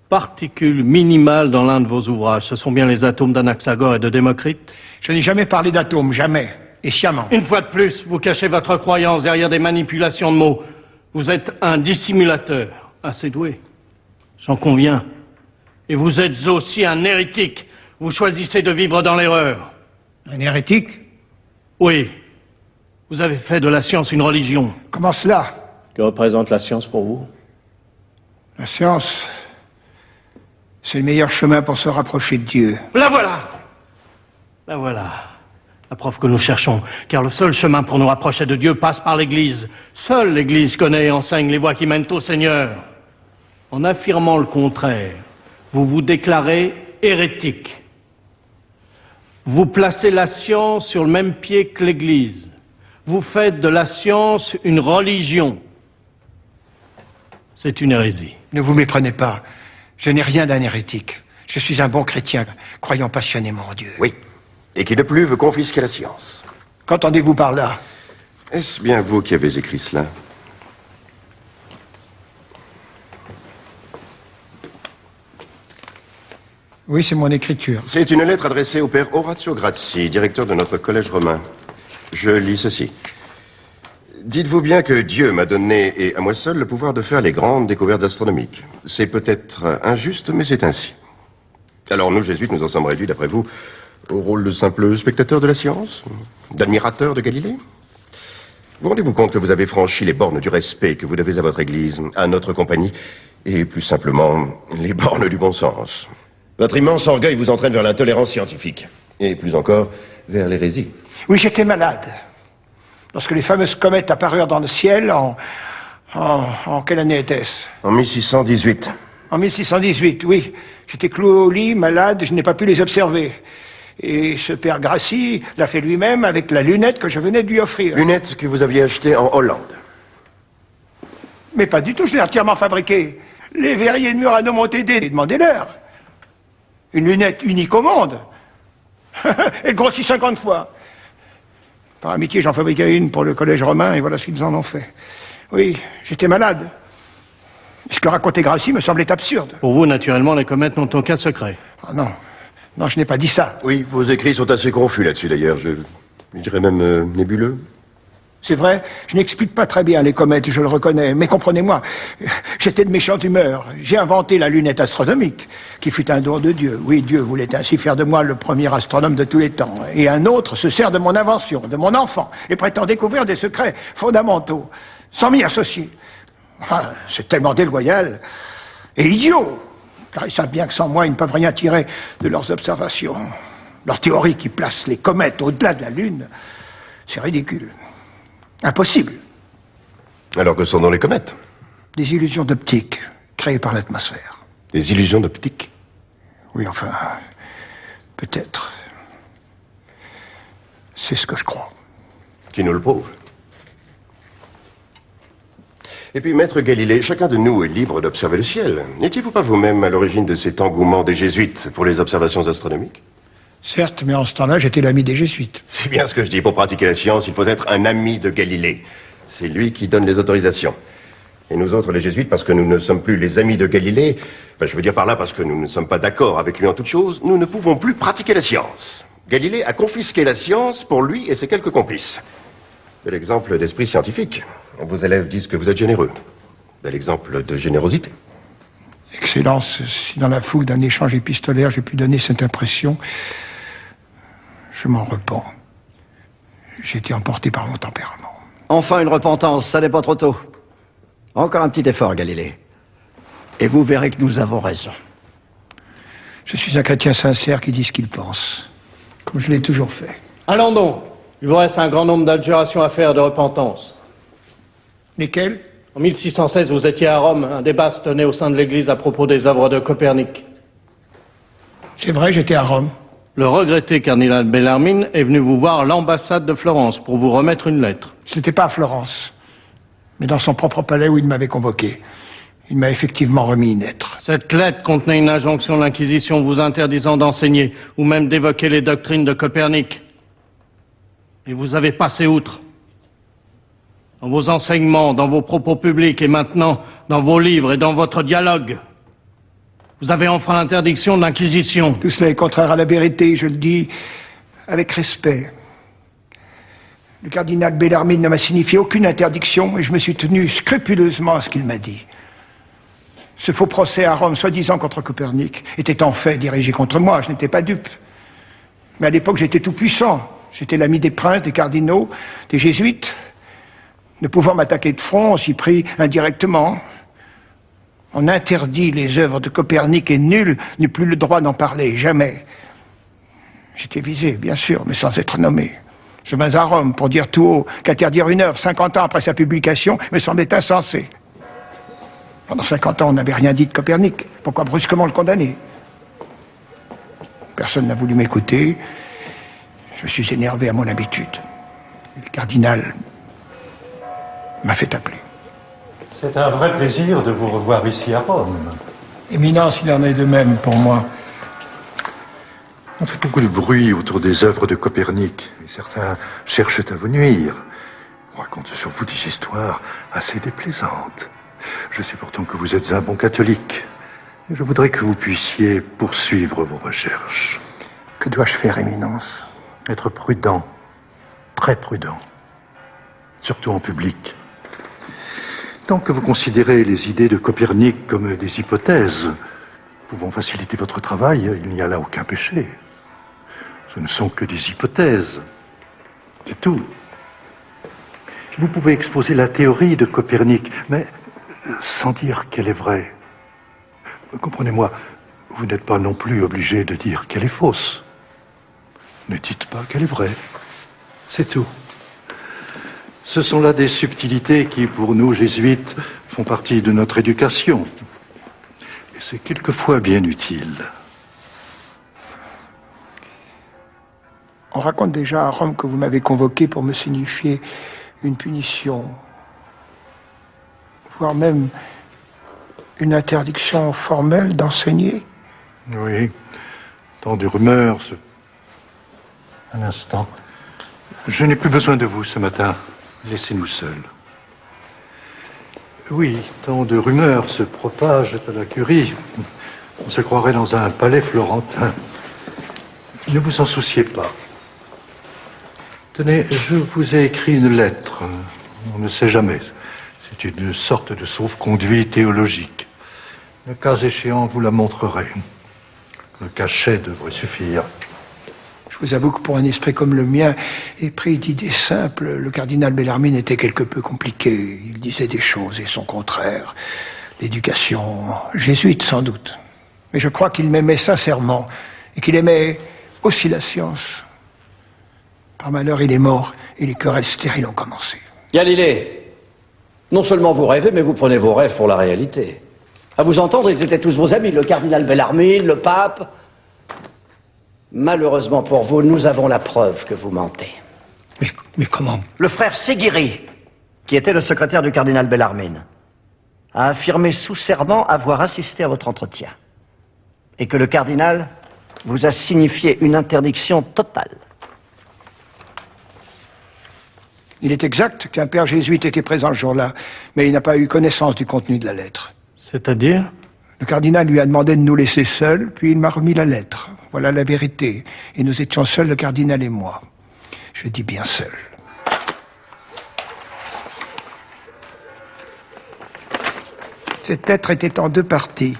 particules minimales dans l'un de vos ouvrages. Ce sont bien les atomes d'Anaxagore et de Démocrite? Je n'ai jamais parlé d'atomes, jamais. Et sciemment. Une fois de plus, vous cachez votre croyance derrière des manipulations de mots. Vous êtes un dissimulateur, assez doué. J'en conviens. Et vous êtes aussi un hérétique. Vous choisissez de vivre dans l'erreur. Un hérétique? Oui. Vous avez fait de la science une religion. Comment cela? Que représente la science pour vous? La science, c'est le meilleur chemin pour se rapprocher de Dieu. La voilà! La voilà. La preuve que nous cherchons. Car le seul chemin pour nous rapprocher de Dieu passe par l'Église. Seule l'Église connaît et enseigne les voies qui mènent au Seigneur. En affirmant le contraire, vous vous déclarez hérétique. Vous placez la science sur le même pied que l'Église. Vous faites de la science une religion. C'est une hérésie. Ne vous méprenez pas. Je n'ai rien d'un hérétique. Je suis un bon chrétien, croyant passionnément en Dieu. Oui. Et qui de plus veut confisquer la science. Qu'entendez-vous par là? Est-ce bien vous qui avez écrit cela? Oui, c'est mon écriture. C'est une lettre adressée au père Orazio Grazzi, directeur de notre collège romain. Je lis ceci. Dites-vous bien que Dieu m'a donné, et à moi seul, le pouvoir de faire les grandes découvertes astronomiques. C'est peut-être injuste, mais c'est ainsi. Alors nous, jésuites, nous en sommes réduits, d'après vous, au rôle de simple spectateur de la science? D'admirateur de Galilée? Vous rendez-vous compte que vous avez franchi les bornes du respect que vous devez à votre Église, à notre compagnie, et plus simplement, les bornes du bon sens? Votre immense orgueil vous entraîne vers l'intolérance scientifique, et plus encore, vers l'hérésie. Oui, j'étais malade. Lorsque les fameuses comètes apparurent dans le ciel, en quelle année était-ce? En 1618. En 1618, oui. J'étais cloué au lit, malade, je n'ai pas pu les observer. Et ce père Grassi l'a fait lui-même avec la lunette que je venais de lui offrir. Lunette que vous aviez achetée en Hollande. Mais pas du tout, je l'ai entièrement fabriquée. Les verriers de Murano m'ont aidé, demandez-leur. Une lunette unique au monde. Elle grossit 50 fois. Par amitié, j'en fabriquais une pour le collège romain, et voilà ce qu'ils en ont fait. Oui, j'étais malade. Ce que racontait Grassi me semblait absurde. Pour vous, naturellement, les comètes n'ont aucun secret. Ah non. Non, je n'ai pas dit ça. Oui, vos écrits sont assez confus là-dessus, d'ailleurs. Je dirais même nébuleux. C'est vrai, je n'explique pas très bien les comètes, je le reconnais. Mais comprenez-moi, j'étais de méchante humeur. J'ai inventé la lunette astronomique, qui fut un don de Dieu. Oui, Dieu voulait ainsi faire de moi le premier astronome de tous les temps. Et un autre se sert de mon invention, de mon enfant, et prétend découvrir des secrets fondamentaux, sans m'y associer. Enfin, c'est tellement déloyal et idiot, car ils savent bien que sans moi, ils ne peuvent rien tirer de leurs observations. Leur théorie qui place les comètes au-delà de la Lune, c'est ridicule. Impossible. Alors que sont dans les comètes? Des illusions d'optique créées par l'atmosphère. Des illusions d'optique? Oui, enfin, peut-être. C'est ce que je crois. Qui nous le prouve. Et puis, maître Galilée, chacun de nous est libre d'observer le ciel. N'étiez-vous pas vous-même à l'origine de cet engouement des jésuites pour les observations astronomiques? Certes, mais en ce temps-là, j'étais l'ami des jésuites. C'est bien ce que je dis. Pour pratiquer la science, il faut être un ami de Galilée. C'est lui qui donne les autorisations. Et nous autres, les jésuites, parce que nous ne sommes plus les amis de Galilée, enfin, je veux dire par là parce que nous ne sommes pas d'accord avec lui en toutes choses, nous ne pouvons plus pratiquer la science. Galilée a confisqué la science pour lui et ses quelques complices. Bel exemple d'esprit scientifique. Vos élèves disent que vous êtes généreux. Bel exemple de générosité. Excellence, si dans la fougue d'un échange épistolaire, j'ai pu donner cette impression, je m'en repens. J'ai été emporté par mon tempérament. Enfin une repentance, ça n'est pas trop tôt. Encore un petit effort, Galilée. Et vous verrez que nous avons raison. Je suis un chrétien sincère qui dit ce qu'il pense, comme je l'ai toujours fait. Allons donc. Il vous reste un grand nombre d'adjurations à faire de repentance. Lesquelles? En 1616, vous étiez à Rome. Un débat se tenait au sein de l'Église à propos des œuvres de Copernic. C'est vrai, j'étais à Rome. Le regretté cardinal Bellarmine est venu vous voir à l'ambassade de Florence pour vous remettre une lettre. Ce n'était pas à Florence, mais dans son propre palais où il m'avait convoqué. Il m'a effectivement remis une lettre. Cette lettre contenait une injonction de l'Inquisition vous interdisant d'enseigner ou même d'évoquer les doctrines de Copernic. Et vous avez passé outre. Dans vos enseignements, dans vos propos publics et maintenant dans vos livres et dans votre dialogue. Vous avez enfreint l'interdiction de l'Inquisition. Tout cela est contraire à la vérité, je le dis avec respect. Le cardinal Bellarmine ne m'a signifié aucune interdiction et je me suis tenu scrupuleusement à ce qu'il m'a dit. Ce faux procès à Rome, soi-disant contre Copernic, était en fait dirigé contre moi, je n'étais pas dupe. Mais à l'époque, j'étais tout puissant. J'étais l'ami des princes, des cardinaux, des jésuites. Ne pouvant m'attaquer de front, on s'y prit indirectement. On interdit les œuvres de Copernic et nul n'eut plus le droit d'en parler, jamais. J'étais visé, bien sûr, mais sans être nommé. Je vins à Rome pour dire tout haut qu'interdire une œuvre 50 ans après sa publication me semblait insensé. Pendant 50 ans, on n'avait rien dit de Copernic. Pourquoi brusquement le condamner? Personne n'a voulu m'écouter. Je me suis énervé à mon habitude. Le cardinal m'a fait appeler. C'est un vrai plaisir de vous revoir ici à Rome. Éminence, il en est de même pour moi. On fait beaucoup de bruit autour des œuvres de Copernic, et certains cherchent à vous nuire. On raconte sur vous des histoires assez déplaisantes. Je sais pourtant que vous êtes un bon catholique. Et je voudrais que vous puissiez poursuivre vos recherches. Que dois-je faire, Éminence? Être prudent, très prudent, surtout en public. Tant que vous considérez les idées de Copernic comme des hypothèses pouvant faciliter votre travail, il n'y a là aucun péché. Ce ne sont que des hypothèses. C'est tout. Vous pouvez exposer la théorie de Copernic, mais sans dire qu'elle est vraie. Comprenez-moi, vous n'êtes pas non plus obligé de dire qu'elle est fausse. Ne dites pas qu'elle est vraie. C'est tout. Ce sont là des subtilités qui, pour nous, jésuites, font partie de notre éducation. Et c'est quelquefois bien utile. On raconte déjà à Rome que vous m'avez convoqué pour me signifier une punition, voire même une interdiction formelle d'enseigner. Oui, tant de rumeurs. Un instant. Je n'ai plus besoin de vous ce matin. Laissez-nous seuls. Oui, tant de rumeurs se propagent à la curie. On se croirait dans un palais florentin. Ne vous en souciez pas. Tenez, je vous ai écrit une lettre. On ne sait jamais. C'est une sorte de sauf-conduit théologique. Le cas échéant, vous la montrerez. Le cachet devrait suffire. Je vous avoue que pour un esprit comme le mien, épris d'idées simples, le cardinal Bellarmine était quelque peu compliqué. Il disait des choses et son contraire. L'éducation jésuite, sans doute. Mais je crois qu'il m'aimait sincèrement et qu'il aimait aussi la science. Par malheur, il est mort et les querelles stériles ont commencé. Galilée, non seulement vous rêvez, mais vous prenez vos rêves pour la réalité. À vous entendre, ils étaient tous vos amis, le cardinal Bellarmine, le pape. Malheureusement pour vous, nous avons la preuve que vous mentez. Mais comment? Le frère Séguiry, qui était le secrétaire du cardinal Bellarmine, a affirmé sous serment avoir assisté à votre entretien. Et que le cardinal vous a signifié une interdiction totale. Il est exact qu'un père jésuite était présent ce jour-là, mais il n'a pas eu connaissance du contenu de la lettre. C'est-à-dire? Le cardinal lui a demandé de nous laisser seuls, puis il m'a remis la lettre. Voilà la vérité. Et nous étions seuls, le cardinal et moi. Je dis bien seuls. Cette lettre était en deux parties.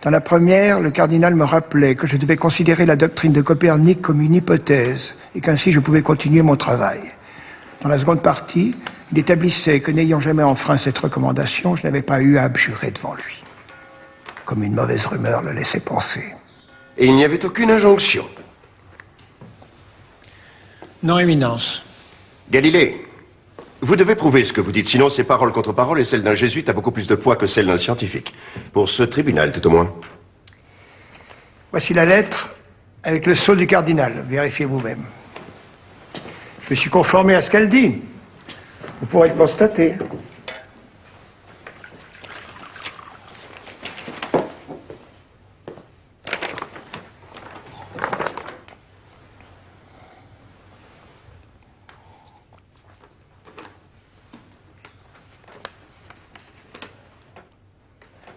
Dans la première, le cardinal me rappelait que je devais considérer la doctrine de Copernic comme une hypothèse, et qu'ainsi je pouvais continuer mon travail. Dans la seconde partie, il établissait que n'ayant jamais enfreint cette recommandation, je n'avais pas eu à abjurer devant lui. Comme une mauvaise rumeur le laissait penser. Et il n'y avait aucune injonction. Non, Éminence. Galilée, vous devez prouver ce que vous dites, sinon c'est parole contre parole et celle d'un jésuite a beaucoup plus de poids que celle d'un scientifique. Pour ce tribunal, tout au moins. Voici la lettre avec le sceau du cardinal. Vérifiez vous-même. Je me suis conformé à ce qu'elle dit. Vous pourrez le constater.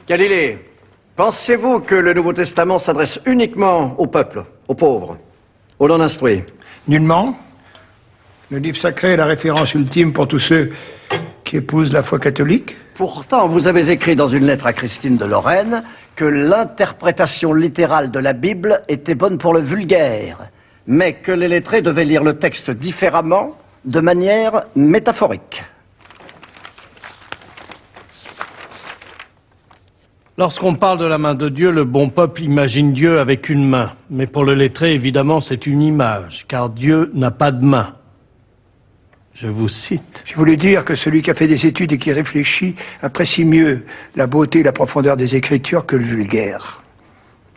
Galilée, pensez-vous que le Nouveau Testament s'adresse uniquement au peuple, aux pauvres, aux non-instruits? Nullement. Le livre sacré est la référence ultime pour tous ceux qui épousent la foi catholique. Pourtant, vous avez écrit dans une lettre à Christine de Lorraine que l'interprétation littérale de la Bible était bonne pour le vulgaire, mais que les lettrés devaient lire le texte différemment, de manière métaphorique. Lorsqu'on parle de la main de Dieu, le bon peuple imagine Dieu avec une main. Mais pour le lettré, évidemment, c'est une image, car Dieu n'a pas de main. Je vous cite. J'ai voulu dire que celui qui a fait des études et qui réfléchit apprécie mieux la beauté et la profondeur des Écritures que le vulgaire.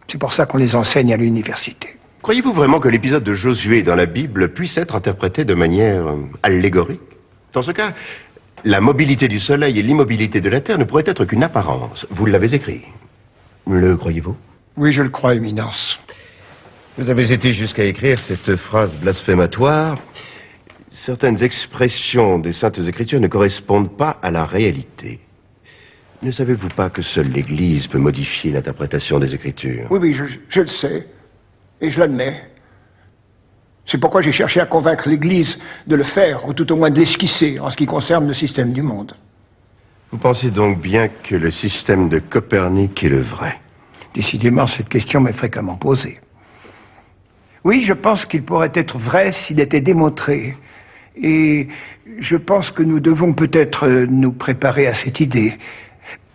C'est pour ça qu'on les enseigne à l'université. Croyez-vous vraiment que l'épisode de Josué dans la Bible puisse être interprété de manière allégorique? Dans ce cas, la mobilité du soleil et l'immobilité de la terre ne pourraient être qu'une apparence. Vous l'avez écrit. Le croyez-vous? Oui, je le crois, Éminence. Vous avez été jusqu'à écrire cette phrase blasphématoire. Certaines expressions des Saintes Écritures ne correspondent pas à la réalité. Ne savez-vous pas que seule l'Église peut modifier l'interprétation des Écritures? Oui, je le sais. Et je l'admets. C'est pourquoi j'ai cherché à convaincre l'Église de le faire, ou tout au moins de l'esquisser, en ce qui concerne le système du monde. Vous pensez donc bien que le système de Copernic est le vrai? Décidément, cette question m'est fréquemment posée. Oui, je pense qu'il pourrait être vrai s'il était démontré. Et je pense que nous devons peut-être nous préparer à cette idée.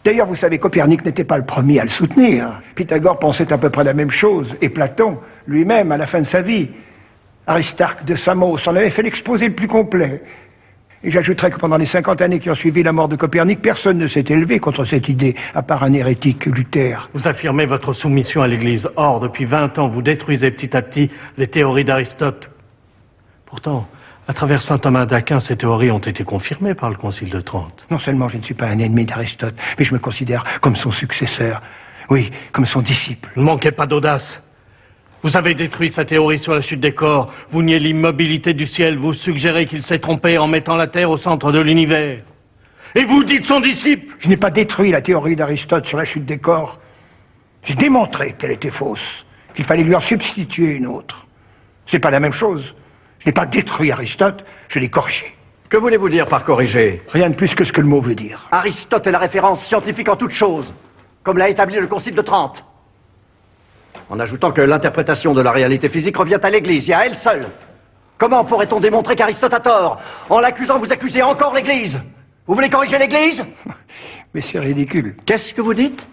D'ailleurs, vous savez, Copernic n'était pas le premier à le soutenir. Pythagore pensait à peu près la même chose, et Platon, lui-même, à la fin de sa vie. Aristarque de Samos en avait fait l'exposé le plus complet. Et j'ajouterais que pendant les 50 années qui ont suivi la mort de Copernic, personne ne s'est élevé contre cette idée, à part un hérétique, Luther. Vous affirmez votre soumission à l'Église. Or, depuis 20 ans, vous détruisez petit à petit les théories d'Aristote. Pourtant, à travers saint Thomas d'Aquin, ces théories ont été confirmées par le Concile de Trente. Non seulement je ne suis pas un ennemi d'Aristote, mais je me considère comme son successeur. Oui, comme son disciple. Ne manquez pas d'audace. Vous avez détruit sa théorie sur la chute des corps. Vous niez l'immobilité du ciel. Vous suggérez qu'il s'est trompé en mettant la Terre au centre de l'univers. Et vous dites son disciple. Je n'ai pas détruit la théorie d'Aristote sur la chute des corps. J'ai démontré qu'elle était fausse, qu'il fallait lui en substituer une autre. C'est pas la même chose. Je n'ai pas détruit Aristote, je l'ai corrigé. Que voulez-vous dire par corriger? Rien de plus que ce que le mot veut dire. Aristote est la référence scientifique en toutes choses, comme l'a établi le Concile de Trente. En ajoutant que l'interprétation de la réalité physique revient à l'Église et à elle seule. Comment pourrait-on démontrer qu'Aristote a tort? En l'accusant, vous accusez encore l'Église. Vous voulez corriger l'Église? Mais c'est ridicule. Qu'est-ce que vous dites?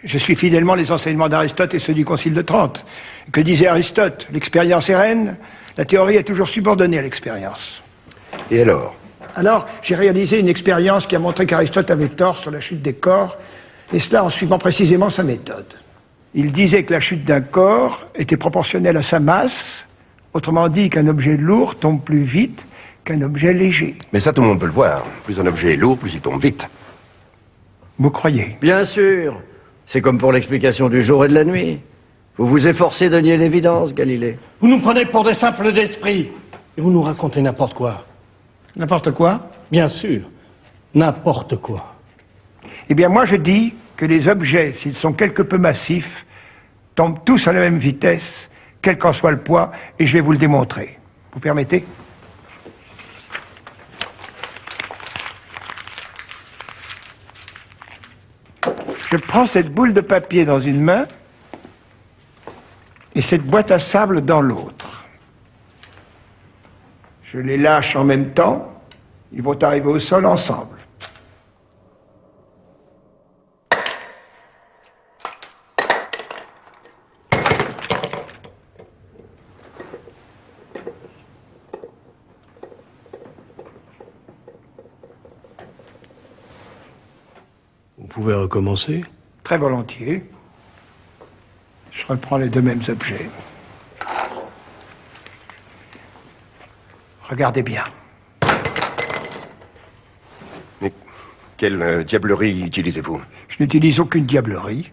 Je suis fidèlement les enseignements d'Aristote et ceux du Concile de Trente. Que disait Aristote? L'expérience est reine, la théorie est toujours subordonnée à l'expérience. Et alors? Alors, j'ai réalisé une expérience qui a montré qu'Aristote avait tort sur la chute des corps, et cela en suivant précisément sa méthode. Il disait que la chute d'un corps était proportionnelle à sa masse, autrement dit qu'un objet lourd tombe plus vite qu'un objet léger. Mais ça, tout le monde peut le voir. Plus un objet est lourd, plus il tombe vite. Vous croyez? Bien sûr. C'est comme pour l'explication du jour et de la nuit. Vous vous efforcez de nier l'évidence, Galilée. Vous nous prenez pour des simples d'esprit. Et vous nous racontez n'importe quoi. N'importe quoi? Bien sûr. N'importe quoi. Eh bien, moi, je dis que les objets, s'ils sont quelque peu massifs, tombent tous à la même vitesse, quel qu'en soit le poids, et je vais vous le démontrer. Vous permettez? Je prends cette boule de papier dans une main et cette boîte à sable dans l'autre. Je les lâche en même temps, ils vont arriver au sol ensemble. Vous pouvez recommencer? Très volontiers. Je reprends les deux mêmes objets. Regardez bien. Mais quelle diablerie utilisez-vous? Je n'utilise aucune diablerie.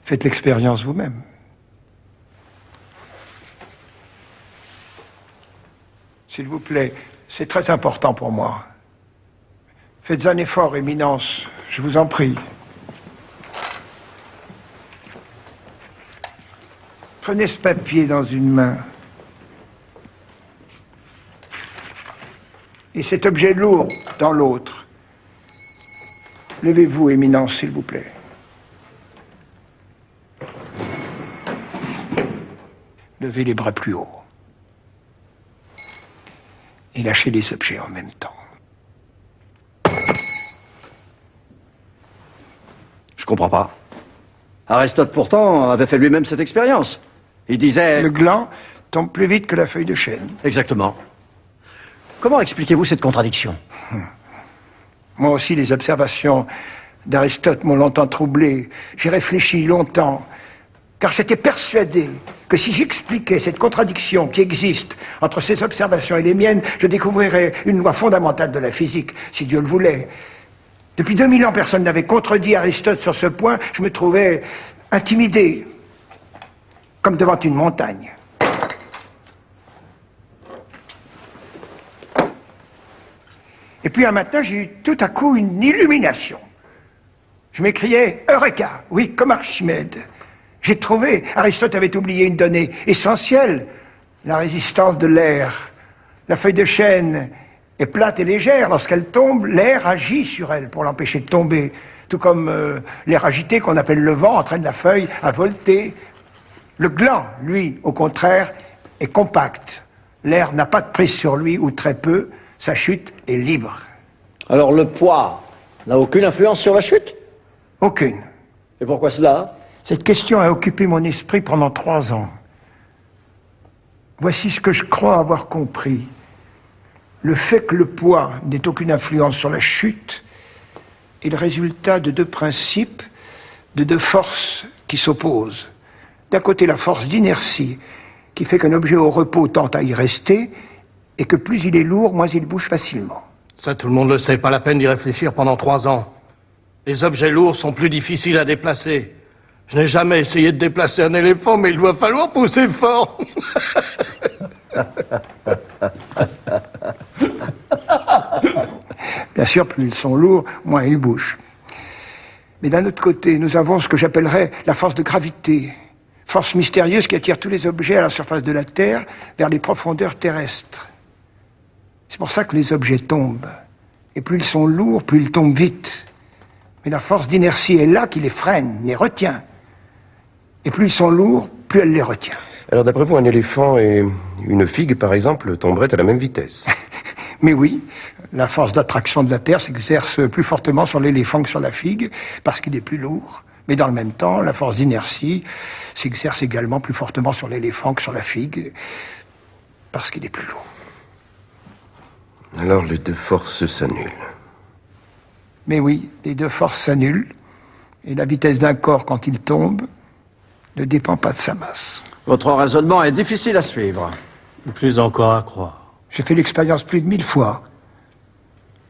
Faites l'expérience vous-même. S'il vous plaît, c'est très important pour moi. Faites un effort, Éminence, je vous en prie. Prenez ce papier dans une main. Et cet objet lourd dans l'autre. Levez-vous, Éminence, s'il vous plaît. Levez les bras plus haut. Et lâchez les objets en même temps. Je comprends pas. Aristote, pourtant, avait fait lui-même cette expérience. Il disait... Le gland tombe plus vite que la feuille de chêne. Exactement. Comment expliquez-vous cette contradiction? Moi aussi, les observations d'Aristote m'ont longtemps troublé. J'ai réfléchi longtemps, car j'étais persuadé que si j'expliquais cette contradiction qui existe entre ses observations et les miennes, je découvrirais une loi fondamentale de la physique, si Dieu le voulait. Depuis 2000 ans, personne n'avait contredit Aristote sur ce point. Je me trouvais intimidé, comme devant une montagne. Et puis un matin, j'ai eu tout à coup une illumination. Je m'écriais « Eureka !» Oui, comme Archimède. J'ai trouvé, Aristote avait oublié une donnée essentielle, la résistance de l'air. La feuille de chêne est plate et légère. Lorsqu'elle tombe, l'air agit sur elle pour l'empêcher de tomber. Tout comme l'air agité qu'on appelle le vent entraîne la feuille à volter. Le gland, lui, au contraire, est compact. L'air n'a pas de prise sur lui, ou très peu. Sa chute est libre. Alors le poids n'a aucune influence sur la chute? Aucune. Et pourquoi cela? Cette question a occupé mon esprit pendant 3 ans. Voici ce que je crois avoir compris. Le fait que le poids n'ait aucune influence sur la chute est le résultat de 2 principes, de 2 forces qui s'opposent. D'un côté, la force d'inertie, qui fait qu'un objet au repos tente à y rester, et que plus il est lourd, moins il bouge facilement. Ça, tout le monde le sait, pas la peine d'y réfléchir pendant 3 ans. Les objets lourds sont plus difficiles à déplacer. Je n'ai jamais essayé de déplacer un éléphant, mais il doit falloir pousser fort. Bien sûr, plus ils sont lourds, moins ils bougent. Mais d'un autre côté, nous avons ce que j'appellerais la force de gravité. Force mystérieuse qui attire tous les objets à la surface de la Terre vers les profondeurs terrestres. C'est pour ça que les objets tombent. Et plus ils sont lourds, plus ils tombent vite. Mais la force d'inertie est là qui les freine, les retient. Et plus ils sont lourds, plus elle les retient. Alors d'après vous, un éléphant et une figue, par exemple, tomberaient à la même vitesse? Mais oui, la force d'attraction de la Terre s'exerce plus fortement sur l'éléphant que sur la figue, parce qu'il est plus lourd. Mais dans le même temps, la force d'inertie s'exerce également plus fortement sur l'éléphant que sur la figue, parce qu'il est plus lourd. Alors les 2 forces s'annulent. Mais oui, les 2 forces s'annulent, et la vitesse d'un corps quand il tombe ne dépend pas de sa masse. Votre raisonnement est difficile à suivre. Plus encore à croire. J'ai fait l'expérience plus de 1000 fois.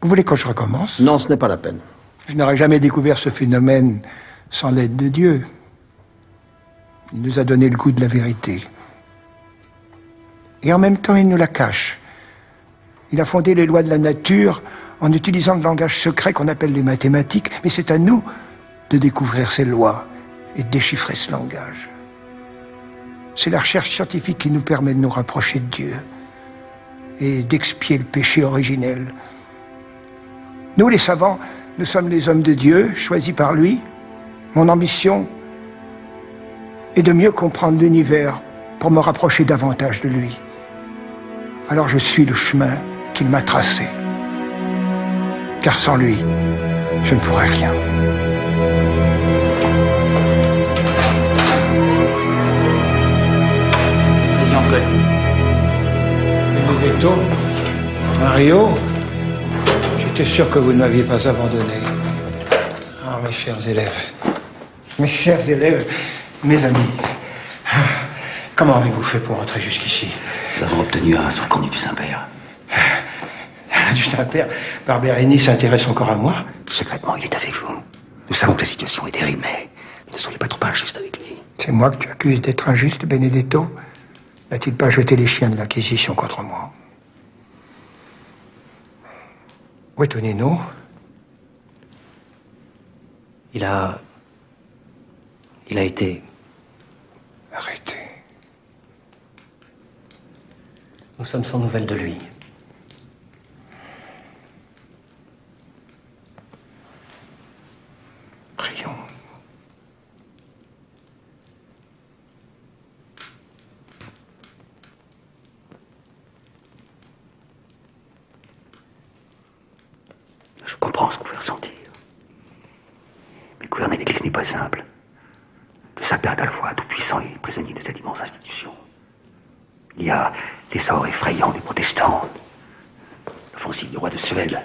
Vous voulez que je recommence? Non, ce n'est pas la peine. Je n'aurais jamais découvert ce phénomène sans l'aide de Dieu. Il nous a donné le goût de la vérité. Et en même temps, il nous la cache. Il a fondé les lois de la nature en utilisant le langage secret qu'on appelle les mathématiques, mais c'est à nous de découvrir ces lois et de déchiffrer ce langage. C'est la recherche scientifique qui nous permet de nous rapprocher de Dieu et d'expier le péché originel. Nous, les savants, nous sommes les hommes de Dieu, choisis par lui. Mon ambition est de mieux comprendre l'univers pour me rapprocher davantage de lui. Alors je suis le chemin qu'il m'a tracé. Car sans lui, je ne pourrais rien. Vas-y, entrez. Benedetto, Mario, j'étais sûr que vous ne m'aviez pas abandonné. Ah, mes chers élèves. Mes chers élèves, mes amis. Comment avez-vous fait pour entrer jusqu'ici? Nous avons obtenu un sauf-conduit du Saint-Père. Du Saint-Père, Barberini s'intéresse encore à moi? Secrètement, il est avec vous. Nous savons que la situation est terrible, mais ne soyez pas trop injuste avec lui. C'est moi que tu accuses d'être injuste, Benedetto? N'a-t-il pas jeté les chiens de l'Inquisition contre moi? Où est Tonino? Il a été... Arrêté. Nous sommes sans nouvelles de lui. Prions. Je comprends ce que vous pouvez ressentir. Mais gouverner l'Église n'est pas simple. Le Saint-Père est à la fois tout-puissant et prisonnier de cette immense institution. Il y a l'essor effrayant des protestants, l'offensive du roi de Suède,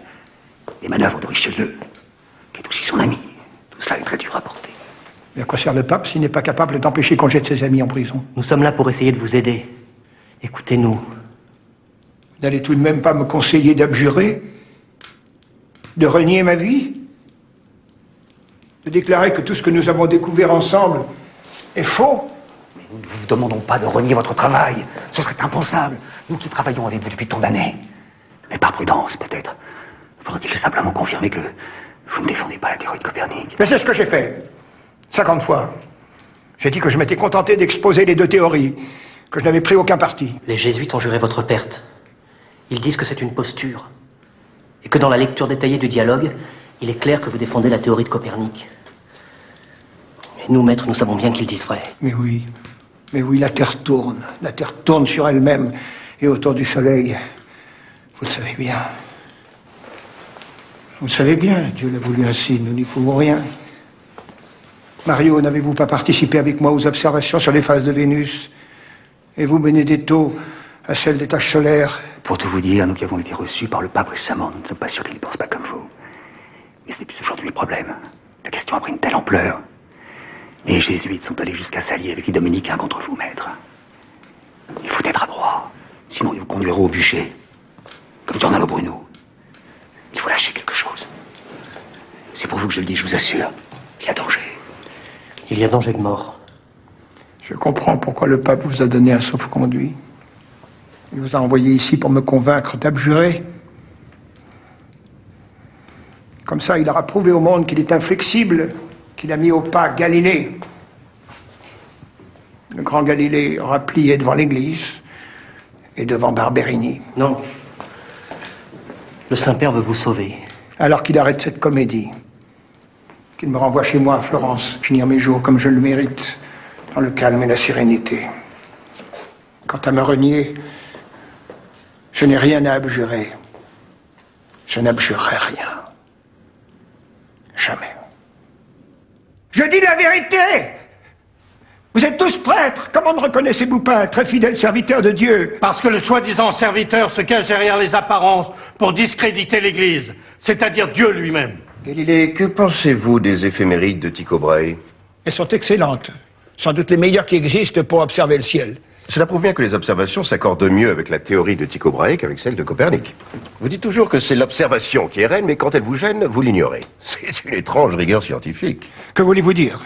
les manœuvres de Richelieu, qui est aussi son ami. Tout cela est très dur à porter. Mais à quoi sert le pape s'il n'est pas capable d'empêcher qu'on jette ses amis en prison? Nous sommes là pour essayer de vous aider. Écoutez-nous. Vous n'allez tout de même pas me conseiller d'abjurer? De renier ma vie? De déclarer que tout ce que nous avons découvert ensemble est faux? Mais nous ne vous demandons pas de renier votre travail. Ce serait impensable. Nous qui travaillons avec vous depuis tant d'années. Mais par prudence, peut-être. Faudrait-il simplement confirmer que vous ne défendez pas la théorie de Copernic? Mais c'est ce que j'ai fait. 50 fois. J'ai dit que je m'étais contenté d'exposer les deux théories, que je n'avais pris aucun parti. Les jésuites ont juré votre perte. Ils disent que c'est une posture. Et que dans la lecture détaillée du dialogue, il est clair que vous défendez la théorie de Copernic. Et nous, maîtres, nous savons bien qu'ils disent vrai. Mais oui, la Terre tourne. La Terre tourne sur elle-même et autour du Soleil. Vous le savez bien. Vous le savez bien, Dieu l'a voulu ainsi, nous n'y pouvons rien. Mario, n'avez-vous pas participé avec moi aux observations sur les phases de Vénus? Et vous, Benedetto, à celles des taches solaires? Pour tout vous dire, nous qui avons été reçus par le pape récemment, nous ne sommes pas sûrs qu'il ne pense pas comme vous. Mais ce n'est plus aujourd'hui le problème. La question a pris une telle ampleur. Les jésuites sont allés jusqu'à s'allier avec les dominicains contre vous, maître. Il faut être adroit, sinon ils vous conduiront au bûcher. Comme Giordano Bruno. Il faut lâcher quelque chose. C'est pour vous que je le dis, je vous assure. Il y a danger. Il y a danger de mort. Je comprends pourquoi le pape vous a donné un sauf-conduit. Il vous a envoyé ici pour me convaincre d'abjurer. Comme ça, il aura prouvé au monde qu'il est inflexible, qu'il a mis au pas Galilée. Le grand Galilée aura plié devant l'Église et devant Barberini. Non. Le Saint-Père veut vous sauver. Alors qu'il arrête cette comédie. Qu'il me renvoie chez moi à Florence, finir mes jours comme je le mérite, dans le calme et la sérénité. Quant à me renier, je n'ai rien à abjurer. Je n'abjurerai rien. Jamais. Je dis la vérité! Vous êtes tous prêtres. Comment ne reconnaissez-vous pas un très fidèle serviteur de Dieu? Parce que le soi-disant serviteur se cache derrière les apparences pour discréditer l'Église, c'est-à-dire Dieu lui-même. Galilée, que pensez-vous des éphémérides de Tycho Brahe? Elles sont excellentes. Sans doute les meilleures qui existent pour observer le ciel. Cela prouve bien que les observations s'accordent mieux avec la théorie de Tycho Brahe qu'avec celle de Copernic. Vous dites toujours que c'est l'observation qui est reine, mais quand elle vous gêne, vous l'ignorez. C'est une étrange rigueur scientifique. Que voulez-vous dire?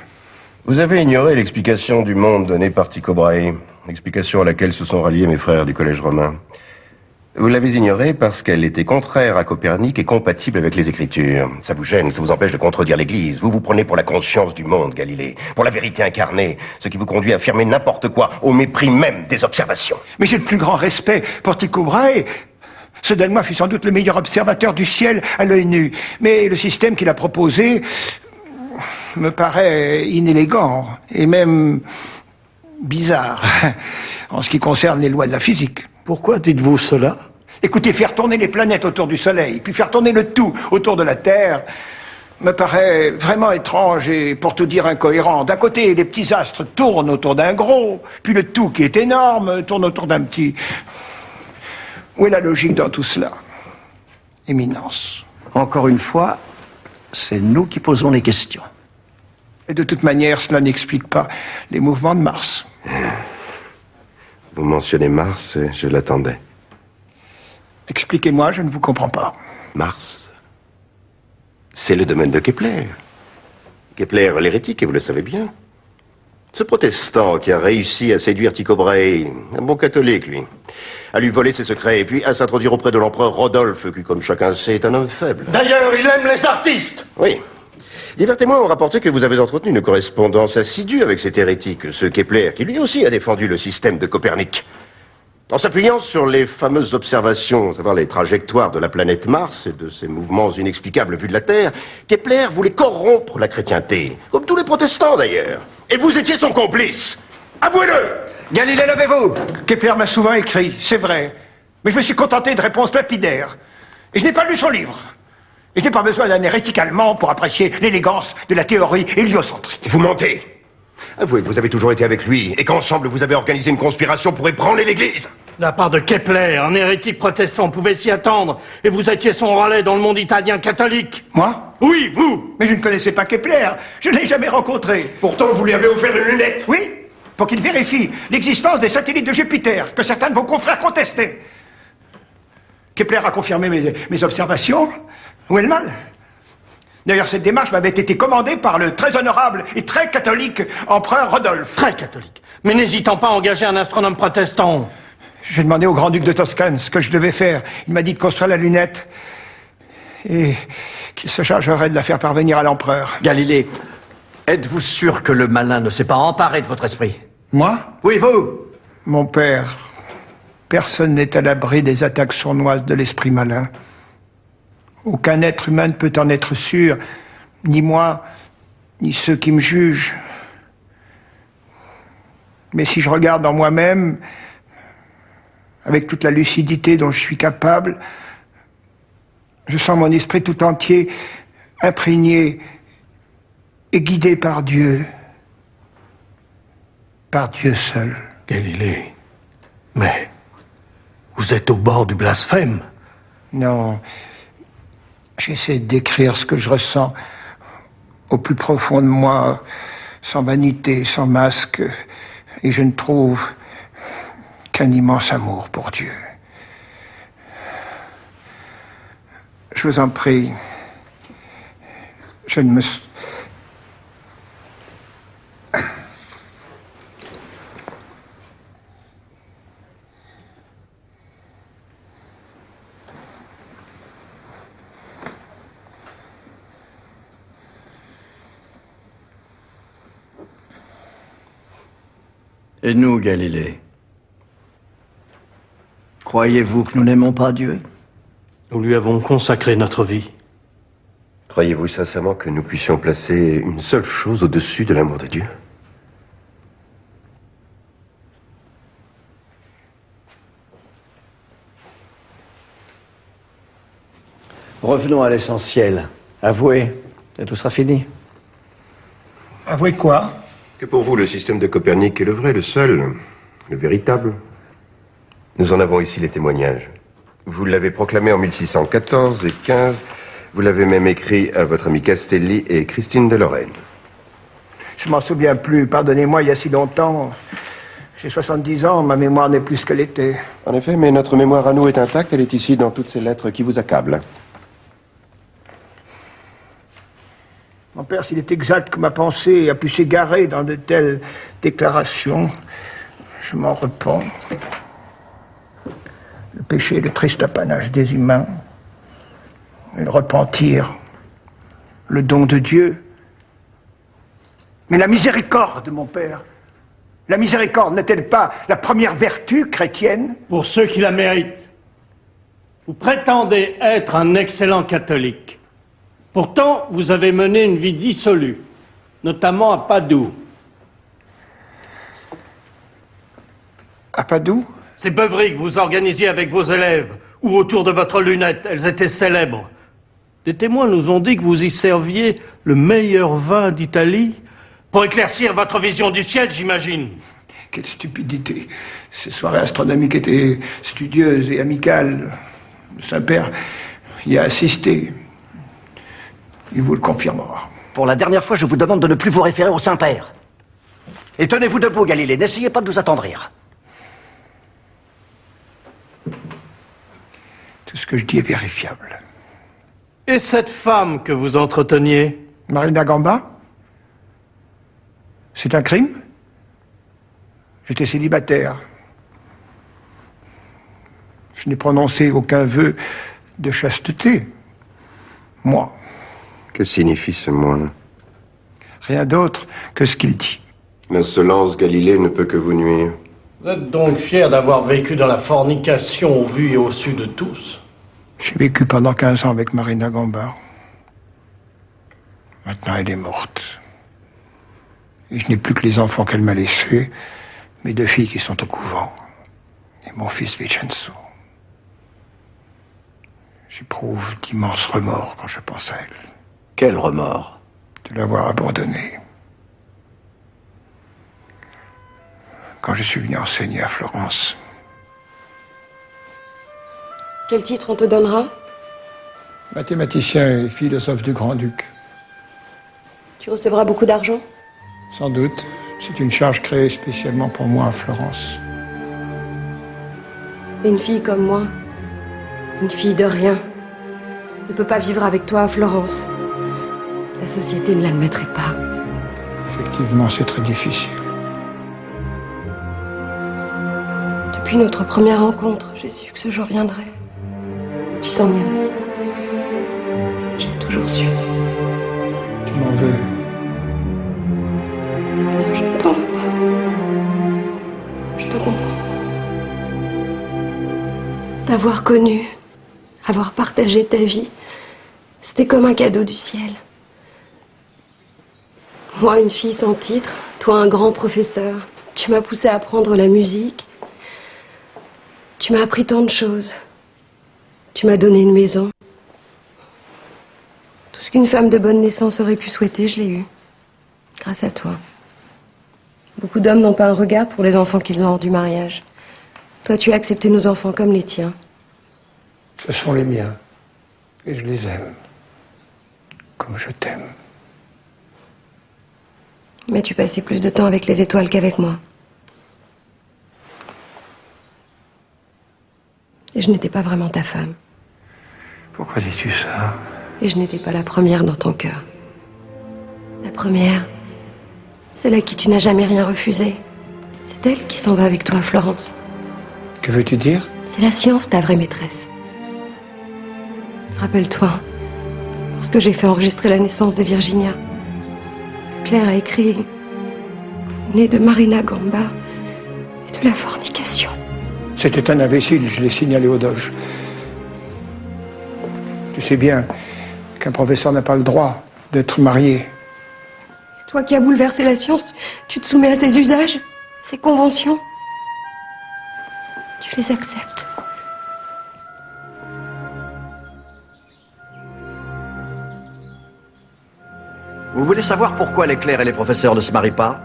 Vous avez ignoré l'explication du monde donnée par Tycho Brahe, explication à laquelle se sont ralliés mes frères du Collège romain. Vous l'avez ignorée parce qu'elle était contraire à Copernic et compatible avec les Écritures. Ça vous gêne, ça vous empêche de contredire l'Église. Vous vous prenez pour la conscience du monde, Galilée, pour la vérité incarnée, ce qui vous conduit à affirmer n'importe quoi, au mépris même des observations. Mais j'ai le plus grand respect pour Tycho Brahe. Ce Danois fut sans doute le meilleur observateur du ciel à l'œil nu. Mais le système qu'il a proposé me paraît inélégant et même bizarre en ce qui concerne les lois de la physique. Pourquoi dites-vous cela? Écoutez, faire tourner les planètes autour du Soleil, puis faire tourner le tout autour de la Terre, me paraît vraiment étrange et, pour tout dire, incohérent. D'un côté, les petits astres tournent autour d'un gros, puis le tout, qui est énorme, tourne autour d'un petit. Où est la logique dans tout cela? Éminence. Encore une fois, c'est nous qui posons les questions. Et de toute manière, cela n'explique pas les mouvements de Mars. Vous mentionnez Mars, et je l'attendais. Expliquez-moi, je ne vous comprends pas. Mars, c'est le domaine de Kepler. Kepler, l'hérétique, et vous le savez bien. Ce protestant qui a réussi à séduire Tycho Brahe, un bon catholique, lui, à lui voler ses secrets, et puis à s'introduire auprès de l'empereur Rodolphe, qui, comme chacun sait, est un homme faible. D'ailleurs, il aime les artistes. Oui. Divers témoins ont rapporté que vous avez entretenu une correspondance assidue avec cet hérétique, ce Kepler, qui lui aussi a défendu le système de Copernic. En s'appuyant sur les fameuses observations, à savoir les trajectoires de la planète Mars et de ses mouvements inexplicables vus de la Terre, Kepler voulait corrompre la chrétienté, comme tous les protestants d'ailleurs. Et vous étiez son complice. Avouez-le! Galilée, levez-vous! Kepler m'a souvent écrit, c'est vrai. Mais je me suis contenté de réponses lapidaires. Et je n'ai pas lu son livre. Et je n'ai pas besoin d'un hérétique allemand pour apprécier l'élégance de la théorie héliocentrique. Vous mentez. Avouez que vous avez toujours été avec lui et qu'ensemble vous avez organisé une conspiration pour ébranler l'Église. De la part de Kepler, un hérétique protestant pouvait s'y attendre. Et vous étiez son relais dans le monde italien catholique. Moi? Oui, vous! Mais je ne connaissais pas Kepler. Je ne l'ai jamais rencontré. Pourtant, vous lui avez offert une lunette. Oui, pour qu'il vérifie l'existence des satellites de Jupiter, que certains de vos confrères contestaient. Kepler a confirmé mes observations. Où est le mal? D'ailleurs, cette démarche m'avait été commandée par le très honorable et très catholique empereur Rodolphe. Très catholique. Mais n'hésitant pas à engager un astronome protestant. J'ai demandé au grand-duc de Toscane ce que je devais faire. Il m'a dit de construire la lunette et qu'il se chargerait de la faire parvenir à l'empereur. Galilée, êtes-vous sûr que le malin ne s'est pas emparé de votre esprit? Moi? Oui, vous! Mon père, personne n'est à l'abri des attaques sournoises de l'esprit malin. Aucun être humain ne peut en être sûr, ni moi, ni ceux qui me jugent. Mais si je regarde en moi-même, avec toute la lucidité dont je suis capable, je sens mon esprit tout entier imprégné et guidé par Dieu. Par Dieu seul. Galilée, mais vous êtes au bord du blasphème. Non. J'essaie de décrire ce que je ressens au plus profond de moi, sans vanité, sans masque, et je ne trouve qu'un immense amour pour Dieu. Je vous en prie, je ne me... Et nous, Galilée, croyez-vous que nous n'aimons pas Dieu? Nous lui avons consacré notre vie. Croyez-vous sincèrement que nous puissions placer une seule chose au-dessus de l'amour de Dieu? Revenons à l'essentiel. Avouez, et tout sera fini. Avouez quoi? Que pour vous, le système de Copernic est le vrai, le seul, le véritable. Nous en avons ici les témoignages. Vous l'avez proclamé en 1614 et 15. Vous l'avez même écrit à votre ami Castelli et Christine de Lorraine. Je m'en souviens plus, pardonnez-moi, il y a si longtemps. J'ai 70 ans, ma mémoire n'est plus ce qu'elle était. En effet, mais notre mémoire à nous est intacte, elle est ici dans toutes ces lettres qui vous accablent. Mon père, s'il est exact que ma pensée a pu s'égarer dans de telles déclarations, je m'en repens. Le péché est le triste apanage des humains. Et le repentir, le don de Dieu. Mais la miséricorde, mon père, la miséricorde n'est-elle pas la première vertu chrétienne? Pour ceux qui la méritent. Vous prétendez être un excellent catholique. Pourtant, vous avez mené une vie dissolue, notamment à Padoue. À Padoue? Ces beuveries que vous organisiez avec vos élèves, ou autour de votre lunette, elles étaient célèbres. Des témoins nous ont dit que vous y serviez le meilleur vin d'Italie, pour éclaircir votre vision du ciel, j'imagine. Quelle stupidité. Ces soirées astronomiques étaient studieuses et amicales. Le Saint-Père y a assisté. Il vous le confirmera. Pour la dernière fois, je vous demande de ne plus vous référer au Saint-Père. Et tenez-vous debout, Galilée. N'essayez pas de nous attendrir. Tout ce que je dis est vérifiable. Et cette femme que vous entreteniez? Marina Gamba? C'est un crime? J'étais célibataire. Je n'ai prononcé aucun vœu de chasteté. Moi. Que signifie ce moi? Rien d'autre que ce qu'il dit. L'insolence, Galilée, ne peut que vous nuire. Vous êtes donc fier d'avoir vécu dans la fornication au vu et au su de tous? J'ai vécu pendant 15 ans avec Marina Gamba. Maintenant, elle est morte. Et je n'ai plus que les enfants qu'elle m'a laissés, mes 2 filles qui sont au couvent, et mon fils Vincenzo. J'éprouve d'immenses remords quand je pense à elle. Quel remords? De l'avoir abandonnée. Quand je suis venu enseigner à Florence. Quel titre on te donnera? Mathématicien et philosophe du Grand-Duc. Tu recevras beaucoup d'argent? Sans doute. C'est une charge créée spécialement pour moi à Florence. Une fille comme moi, une fille de rien, ne peut pas vivre avec toi à Florence. La société ne l'admettrait pas. Effectivement, c'est très difficile. Depuis notre première rencontre, j'ai su que ce jour viendrait. Et tu t'en irais. J'ai toujours su. Tu m'en veux? Non, je ne t'en veux pas. Je te comprends. T'avoir connu, avoir partagé ta vie, c'était comme un cadeau du ciel. Moi, une fille sans titre, toi, un grand professeur. Tu m'as poussé à apprendre la musique. Tu m'as appris tant de choses. Tu m'as donné une maison. Tout ce qu'une femme de bonne naissance aurait pu souhaiter, je l'ai eu. Grâce à toi. Beaucoup d'hommes n'ont pas un regard pour les enfants qu'ils ont hors du mariage. Toi, tu as accepté nos enfants comme les tiens. Ce sont les miens. Et je les aime. Comme je t'aime. Mais tu passais plus de temps avec les étoiles qu'avec moi. Et je n'étais pas vraiment ta femme. Pourquoi dis-tu ça? Et je n'étais pas la première dans ton cœur. La première, celle à qui tu n'as jamais rien refusé. C'est elle qui s'en va avec toi à Florence. Que veux-tu dire? C'est la science, ta vraie maîtresse. Rappelle-toi, lorsque j'ai fait enregistrer la naissance de Virginia, Claire a écrit « Né de Marina Gamba et de la fornication ». C'était un imbécile, je l'ai signalé au Doge. Tu sais bien qu'un professeur n'a pas le droit d'être marié. Toi qui as bouleversé la science, tu te soumets à ses usages, ses conventions. Tu les acceptes. Vous voulez savoir pourquoi les clercs et les professeurs ne se marient pas?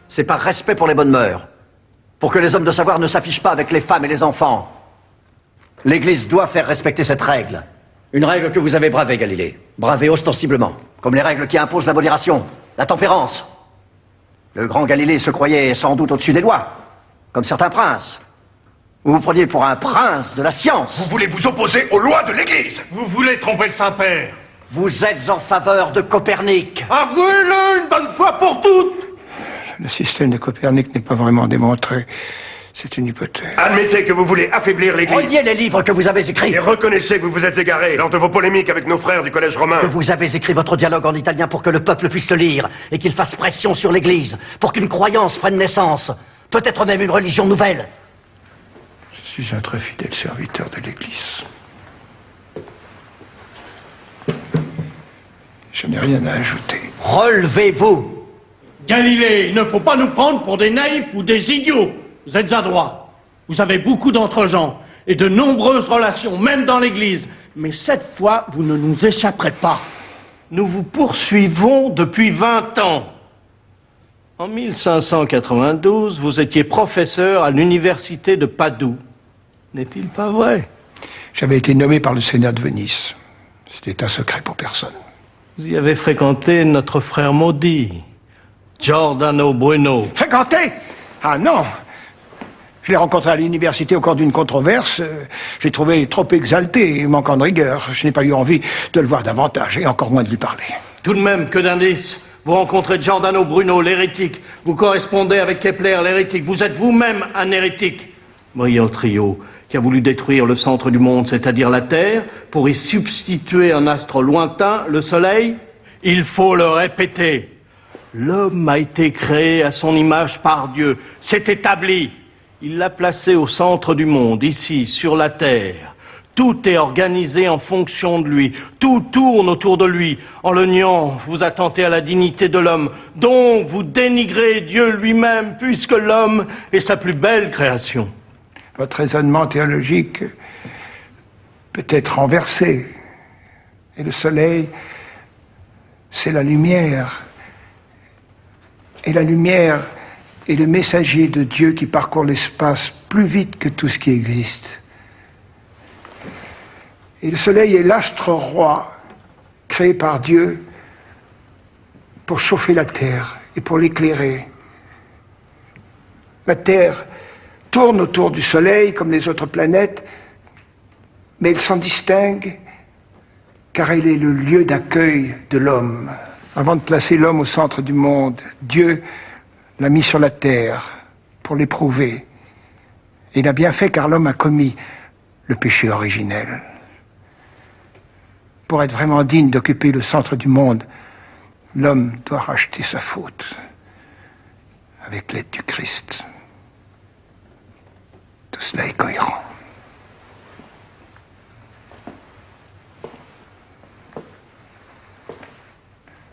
C'est par respect pour les bonnes mœurs. Pour que les hommes de savoir ne s'affichent pas avec les femmes et les enfants. L'Église doit faire respecter cette règle. Une règle que vous avez bravée, Galilée. Bravée ostensiblement. Comme les règles qui imposent la modération, la tempérance. Le grand Galilée se croyait sans doute au-dessus des lois. Comme certains princes. Vous vous preniez pour un prince de la science. Vous voulez vous opposer aux lois de l'Église? Vous voulez tromper le Saint-Père? Vous êtes en faveur de Copernic. Avouez-le une bonne fois pour toutes! Le système de Copernic n'est pas vraiment démontré. C'est une hypothèse. Admettez que vous voulez affaiblir l'Église. Reliez les livres que vous avez écrits. Et reconnaissez que vous vous êtes égaré lors de vos polémiques avec nos frères du Collège romain. Que vous avez écrit votre dialogue en italien pour que le peuple puisse le lire et qu'il fasse pression sur l'Église, pour qu'une croyance prenne naissance, peut-être même une religion nouvelle. Je suis un très fidèle serviteur de l'Église. Je n'ai rien à ajouter. Relevez-vous. Galilée, il ne faut pas nous prendre pour des naïfs ou des idiots. Vous êtes adroit. Vous avez beaucoup d'entre-gens et de nombreuses relations, même dans l'Église. Mais cette fois, vous ne nous échapperez pas. Nous vous poursuivons depuis 20 ans. En 1592, vous étiez professeur à l'université de Padoue. N'est-il pas vrai? J'avais été nommé par le Sénat de Venise. C'était un secret pour personne. Vous y avez fréquenté notre frère maudit, Giordano Bruno. Fréquenté? Ah non! Je l'ai rencontré à l'université au cours d'une controverse. Je l'ai trouvé trop exalté et manquant de rigueur. Je n'ai pas eu envie de le voir davantage et encore moins de lui parler. Tout de même, que d'indices. Vous rencontrez Giordano Bruno, l'hérétique. Vous correspondez avec Kepler, l'hérétique. Vous êtes vous-même un hérétique. Brillant trio qui a voulu détruire le centre du monde, c'est-à-dire la Terre, pour y substituer un astre lointain, le Soleil. Il faut le répéter. L'homme a été créé à son image par Dieu. C'est établi. Il l'a placé au centre du monde, ici, sur la terre. Tout est organisé en fonction de lui. Tout tourne autour de lui. En le niant, vous attentez à la dignité de l'homme. Donc, vous dénigrez Dieu lui-même, puisque l'homme est sa plus belle création. Votre raisonnement théologique peut être renversé. Et le soleil, c'est la lumière. Et la lumière est le messager de Dieu qui parcourt l'espace plus vite que tout ce qui existe. Et le soleil est l'astre roi créé par Dieu pour chauffer la terre et pour l'éclairer. La terre tourne autour du soleil comme les autres planètes, mais elle s'en distingue car elle est le lieu d'accueil de l'homme. Avant de placer l'homme au centre du monde, Dieu l'a mis sur la terre pour l'éprouver. Et il a bien fait car l'homme a commis le péché originel. Pour être vraiment digne d'occuper le centre du monde, l'homme doit racheter sa faute avec l'aide du Christ. Tout cela est cohérent.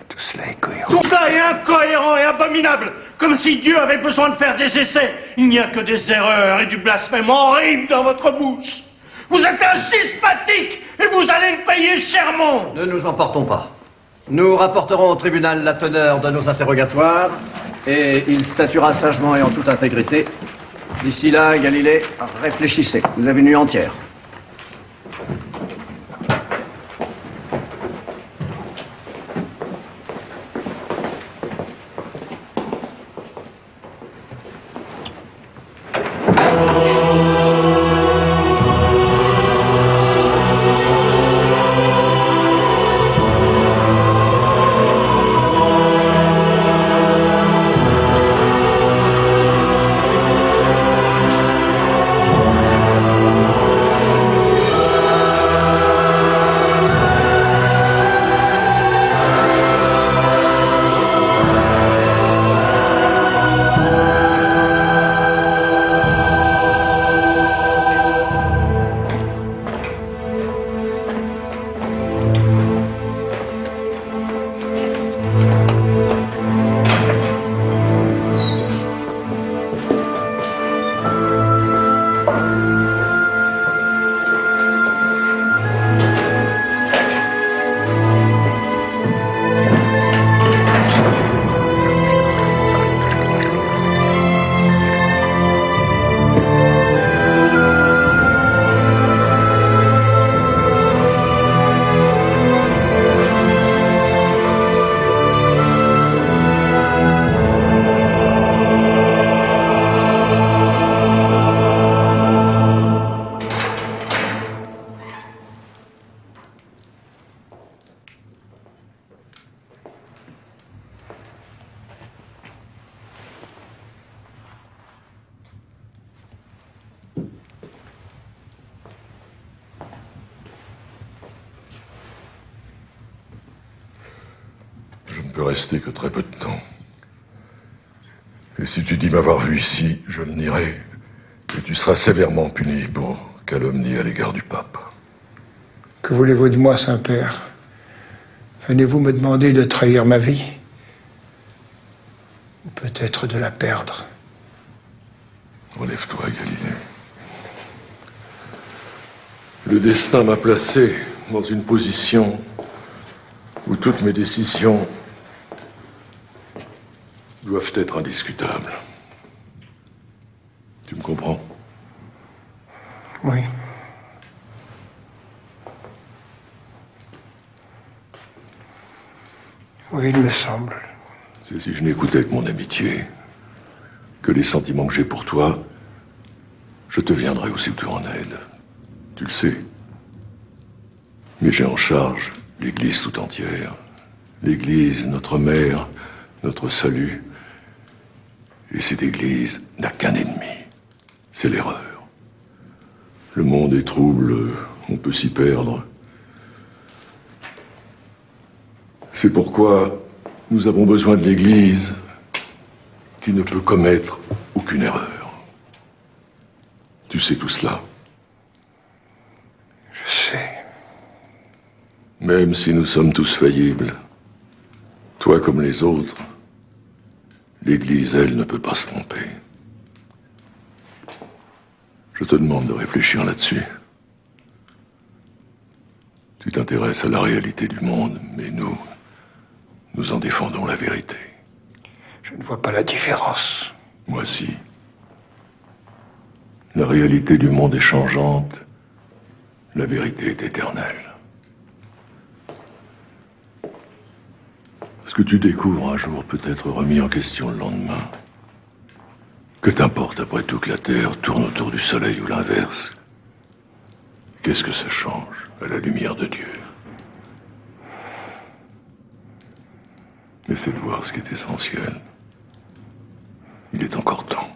Tout cela est cohérent. Tout cela est incohérent et abominable, comme si Dieu avait besoin de faire des essais. Il n'y a que des erreurs et du blasphème horrible dans votre bouche. Vous êtes un schismatique et vous allez le payer chèrement. Ne nous emportons pas. Nous rapporterons au tribunal la teneur de nos interrogatoires et il statuera sagement et en toute intégrité. D'ici là, Galilée, réfléchissez. Vous avez une nuit entière. Je ne peux rester que très peu de temps. Et si tu dis m'avoir vu ici, je le nierai. Et tu seras sévèrement puni pour calomnie à l'égard du pape. Que voulez-vous de moi, Saint-Père? Venez-vous me demander de trahir ma vie? Ou peut-être de la perdre? Relève-toi, Galilée. Le destin m'a placé dans une position où toutes mes décisions doivent être indiscutables. Tu me comprends? Oui. Oui, il me semble. C'est si je n'écoutais que mon amitié, que les sentiments que j'ai pour toi, je te viendrai aussitôt en aide. Tu le sais. Mais j'ai en charge l'Église tout entière. L'Église, notre mère, notre salut. Et cette Église n'a qu'un ennemi. C'est l'erreur. Le monde est trouble, on peut s'y perdre. C'est pourquoi nous avons besoin de l'Église qui ne peut commettre aucune erreur. Tu sais tout cela. Je sais. Même si nous sommes tous faillibles, toi comme les autres, l'Église, elle, ne peut pas se tromper. Je te demande de réfléchir là-dessus. Tu t'intéresses à la réalité du monde, mais nous en défendons la vérité. Je ne vois pas la différence. Moi si. La réalité du monde est changeante, la vérité est éternelle. Ce que tu découvres un jour peut être remis en question le lendemain. Que t'importe après tout que la Terre tourne autour du Soleil ou l'inverse? Qu'est-ce que ça change à la lumière de Dieu? Essaie de voir ce qui est essentiel. Il est encore temps.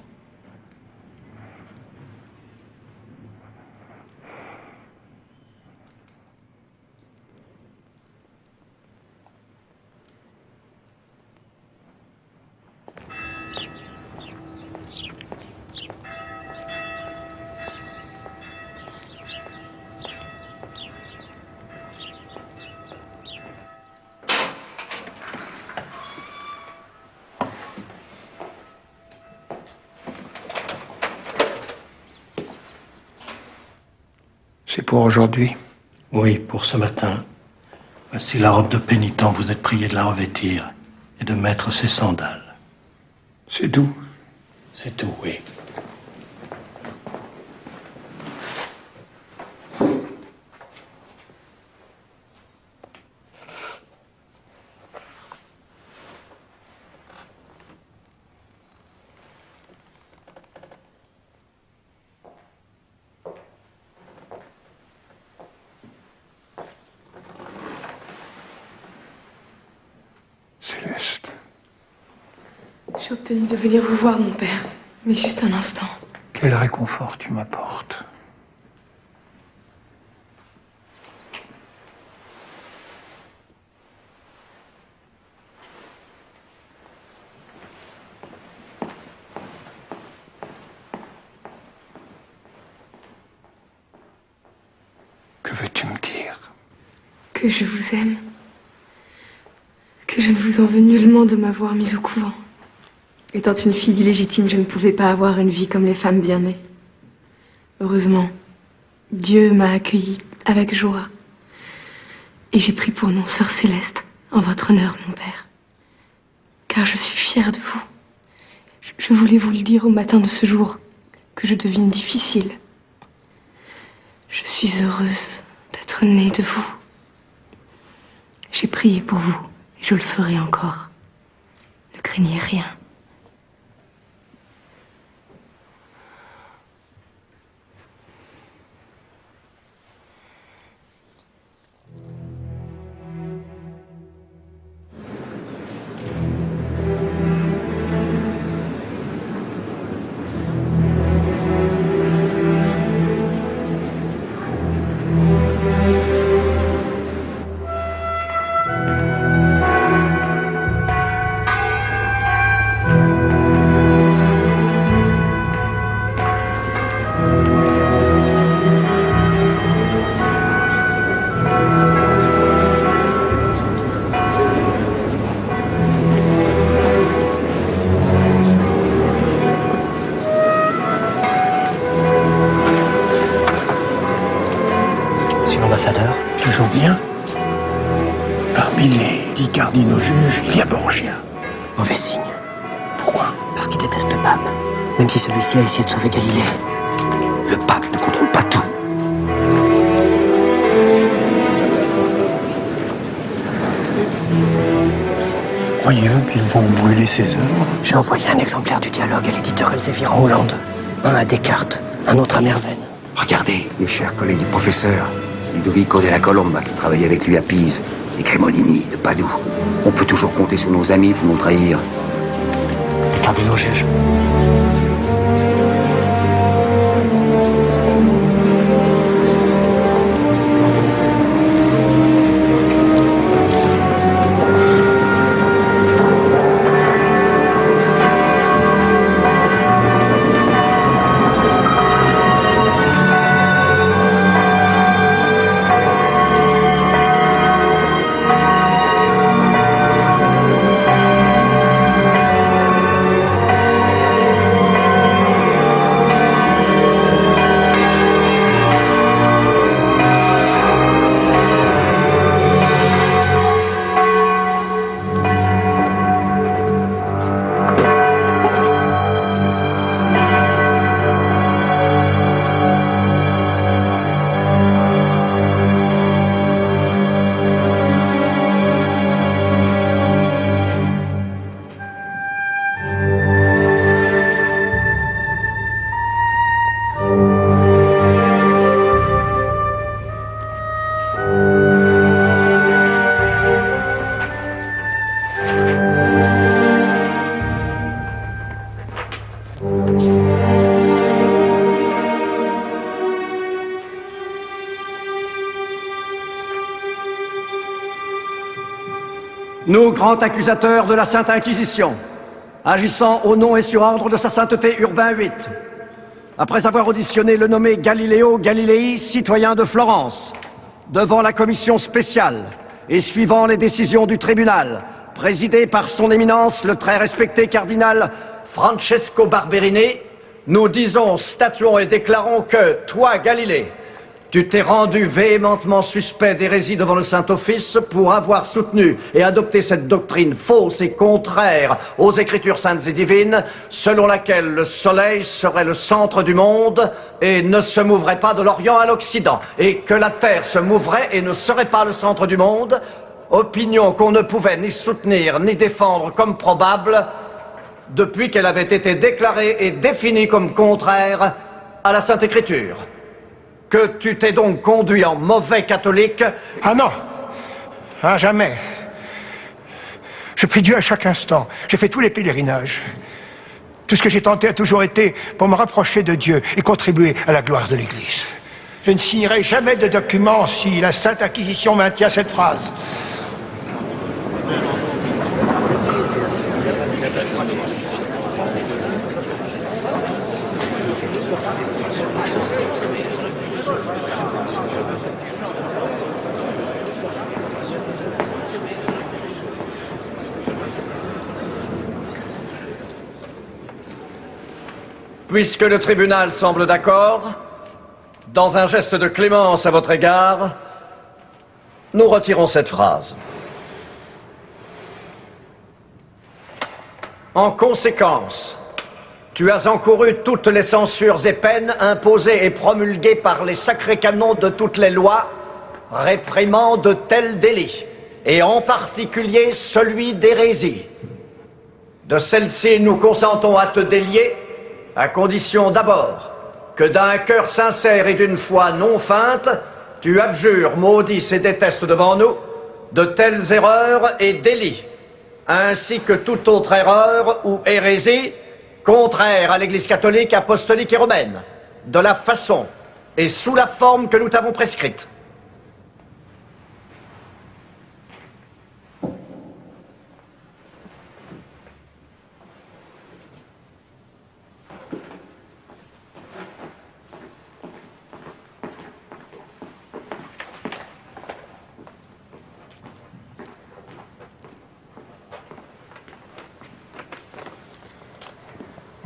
C'est pour aujourd'hui? Oui, pour ce matin. Voici la robe de pénitent, vous êtes prié de la revêtir et de mettre ses sandales. C'est tout? C'est tout, oui. Céleste. J'ai obtenu de venir vous voir, mon père. Mais juste un instant. Quel réconfort tu m'apportes. Que veux-tu me dire? Que je vous aime. Que je ne vous en veux nullement de m'avoir mise au couvent. Étant une fille illégitime, je ne pouvais pas avoir une vie comme les femmes bien nées. Heureusement, Dieu m'a accueillie avec joie. Et j'ai pris pour nom Sœur Céleste, en votre honneur, mon père. Car je suis fière de vous. Je voulais vous le dire au matin de ce jour, que je devine difficile. Je suis heureuse d'être née de vous. J'ai prié pour vous, et je le ferai encore. Ne craignez rien. Toujours bien. Parmi les 10 cardinaux juges, il y a Borgia. Mauvais signe. Pourquoi? Parce qu'il déteste le pape. Même si celui-ci a essayé de sauver Galilée. Le pape ne contrôle pas tout. Croyez-vous qu'ils vont brûler ses œuvres? J'ai envoyé un exemplaire du dialogue à l'éditeur Elsevier en Hollande. Un à Descartes, un autre à Mersenne. Regardez, mes chers collègues du professeur, Ludovico della Colomba qui travaillait avec lui à Pise, et Crémonini de Padoue. On peut toujours compter sur nos amis pour nous trahir. Les cardinaux juges. Nous, grands accusateurs de la Sainte Inquisition, agissant au nom et sur ordre de sa sainteté Urbain VIII, après avoir auditionné le nommé Galileo Galilei, citoyen de Florence, devant la commission spéciale et suivant les décisions du tribunal, présidé par son éminence le très respecté cardinal Francesco Barberini, nous disons, statuons et déclarons que, toi, Galilée, tu t'es rendu véhémentement suspect d'hérésie devant le Saint-Office pour avoir soutenu et adopté cette doctrine fausse et contraire aux Écritures saintes et divines, selon laquelle le soleil serait le centre du monde et ne se mouvrait pas de l'Orient à l'Occident, et que la Terre se mouvrait et ne serait pas le centre du monde, opinion qu'on ne pouvait ni soutenir ni défendre comme probable depuis qu'elle avait été déclarée et définie comme contraire à la Sainte Écriture. Que tu t'es donc conduit en mauvais catholique? Ah non, ah jamais. Je prie Dieu à chaque instant. J'ai fait tous les pèlerinages. Tout ce que j'ai tenté a toujours été pour me rapprocher de Dieu et contribuer à la gloire de l'Église. Je ne signerai jamais de document si la Sainte Inquisition maintient cette phrase. Puisque le tribunal semble d'accord, dans un geste de clémence à votre égard, nous retirons cette phrase. En conséquence, tu as encouru toutes les censures et peines imposées et promulguées par les sacrés canons de toutes les lois réprimant de tels délits, et en particulier celui d'hérésie. De celle-ci, nous consentons à te délier, à condition d'abord que d'un cœur sincère et d'une foi non feinte, tu abjures, maudisses et détestes devant nous de telles erreurs et délits, ainsi que toute autre erreur ou hérésie contraire à l'Église catholique, apostolique et romaine, de la façon et sous la forme que nous t'avons prescrite.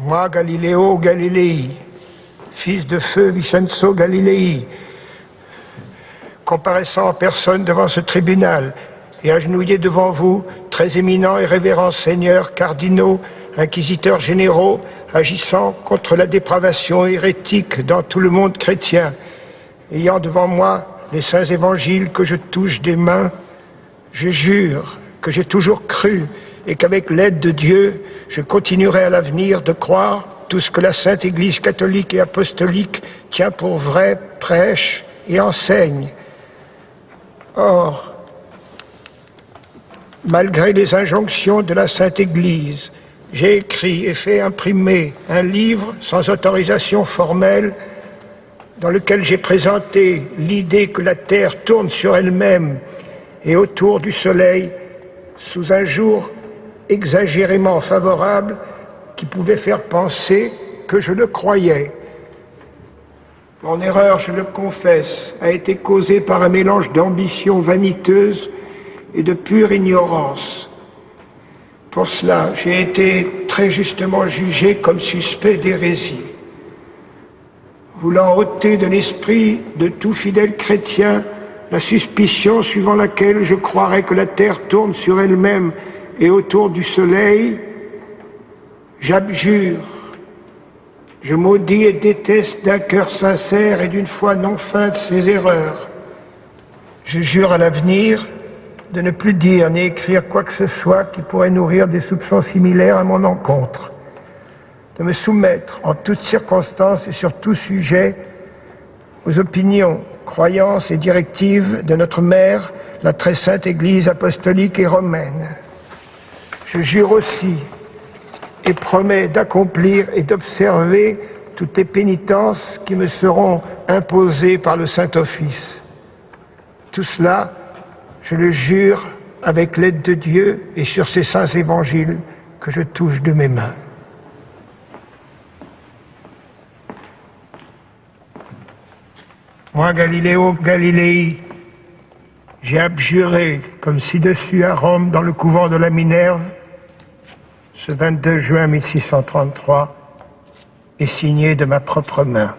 Moi, Galileo Galilei, fils de feu Vincenzo Galilei, comparaissant en personne devant ce tribunal et agenouillé devant vous, très éminents et révérends seigneurs, cardinaux, inquisiteurs généraux, agissant contre la dépravation hérétique dans tout le monde chrétien, ayant devant moi les saints évangiles que je touche des mains, je jure que j'ai toujours cru et qu'avec l'aide de Dieu, je continuerai à l'avenir de croire tout ce que la Sainte Église catholique et apostolique tient pour vrai, prêche et enseigne. Or, malgré les injonctions de la Sainte Église, j'ai écrit et fait imprimer un livre sans autorisation formelle dans lequel j'ai présenté l'idée que la Terre tourne sur elle-même et autour du Soleil sous un jour exagérément favorable qui pouvait faire penser que je le croyais. Mon erreur, je le confesse, a été causée par un mélange d'ambition vaniteuse et de pure ignorance. Pour cela, j'ai été très justement jugé comme suspect d'hérésie. Voulant ôter de l'esprit de tout fidèle chrétien la suspicion suivant laquelle je croirais que la Terre tourne sur elle-même et autour du Soleil, j'abjure, je maudis et déteste d'un cœur sincère et d'une foi non feinte ces erreurs. Je jure à l'avenir de ne plus dire ni écrire quoi que ce soit qui pourrait nourrir des soupçons similaires à mon encontre, de me soumettre en toutes circonstances et sur tout sujet aux opinions, croyances et directives de notre mère, la très sainte Église apostolique et romaine. Je jure aussi et promets d'accomplir et d'observer toutes les pénitences qui me seront imposées par le Saint-Office. Tout cela, je le jure avec l'aide de Dieu et sur ces saints évangiles que je touche de mes mains. Moi, Galiléo Galilei, j'ai abjuré, comme ci-dessus à Rome, dans le couvent de la Minerve, ce 22 juin 1633, et signé de ma propre main.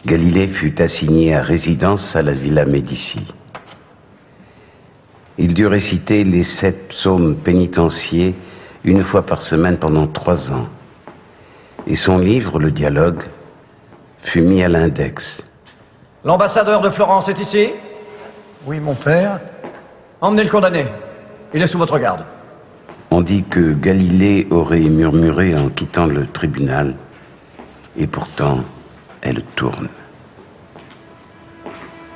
Galilée fut assigné à résidence à la Villa Médicis. Il dut réciter les 7 psaumes pénitentiaires une fois par semaine pendant 3 ans. Et son livre, le dialogue, fut mis à l'index. L'ambassadeur de Florence est ici? Oui, mon père. Emmenez le condamné. Il est sous votre garde. On dit que Galilée aurait murmuré en quittant le tribunal, et pourtant, elle tourne.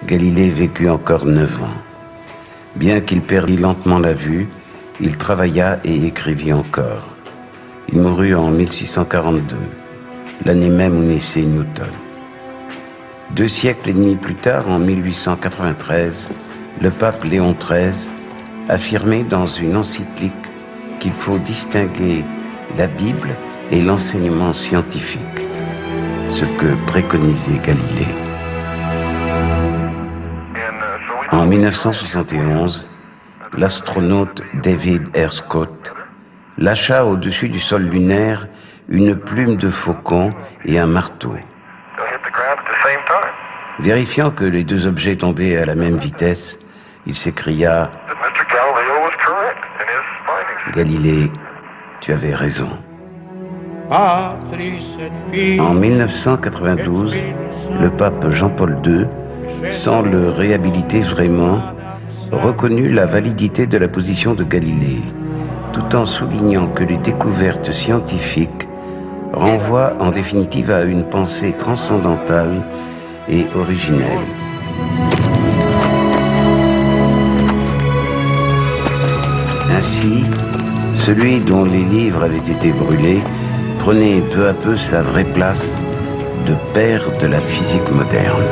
Galilée vécut encore 9 ans. Bien qu'il perdît lentement la vue, il travailla et écrivit encore. Il mourut en 1642, l'année même où naissait Newton. 2 siècles et demi plus tard, en 1893, le pape Léon XIII affirmait dans une encyclique qu'il faut distinguer la Bible et l'enseignement scientifique, ce que préconisait Galilée. En 1971, l'astronaute David Herscott lâcha au-dessus du sol lunaire une plume de faucon et un marteau. Vérifiant que les 2 objets tombaient à la même vitesse, il s'écria « Galilée, tu avais raison ». En 1992, le pape Jean-Paul II, sans le réhabiliter vraiment, reconnut la validité de la position de Galilée, tout en soulignant que les découvertes scientifiques renvoient en définitive à une pensée transcendantale et originelle. Ainsi, celui dont les livres avaient été brûlés prenait peu à peu sa vraie place de père de la physique moderne.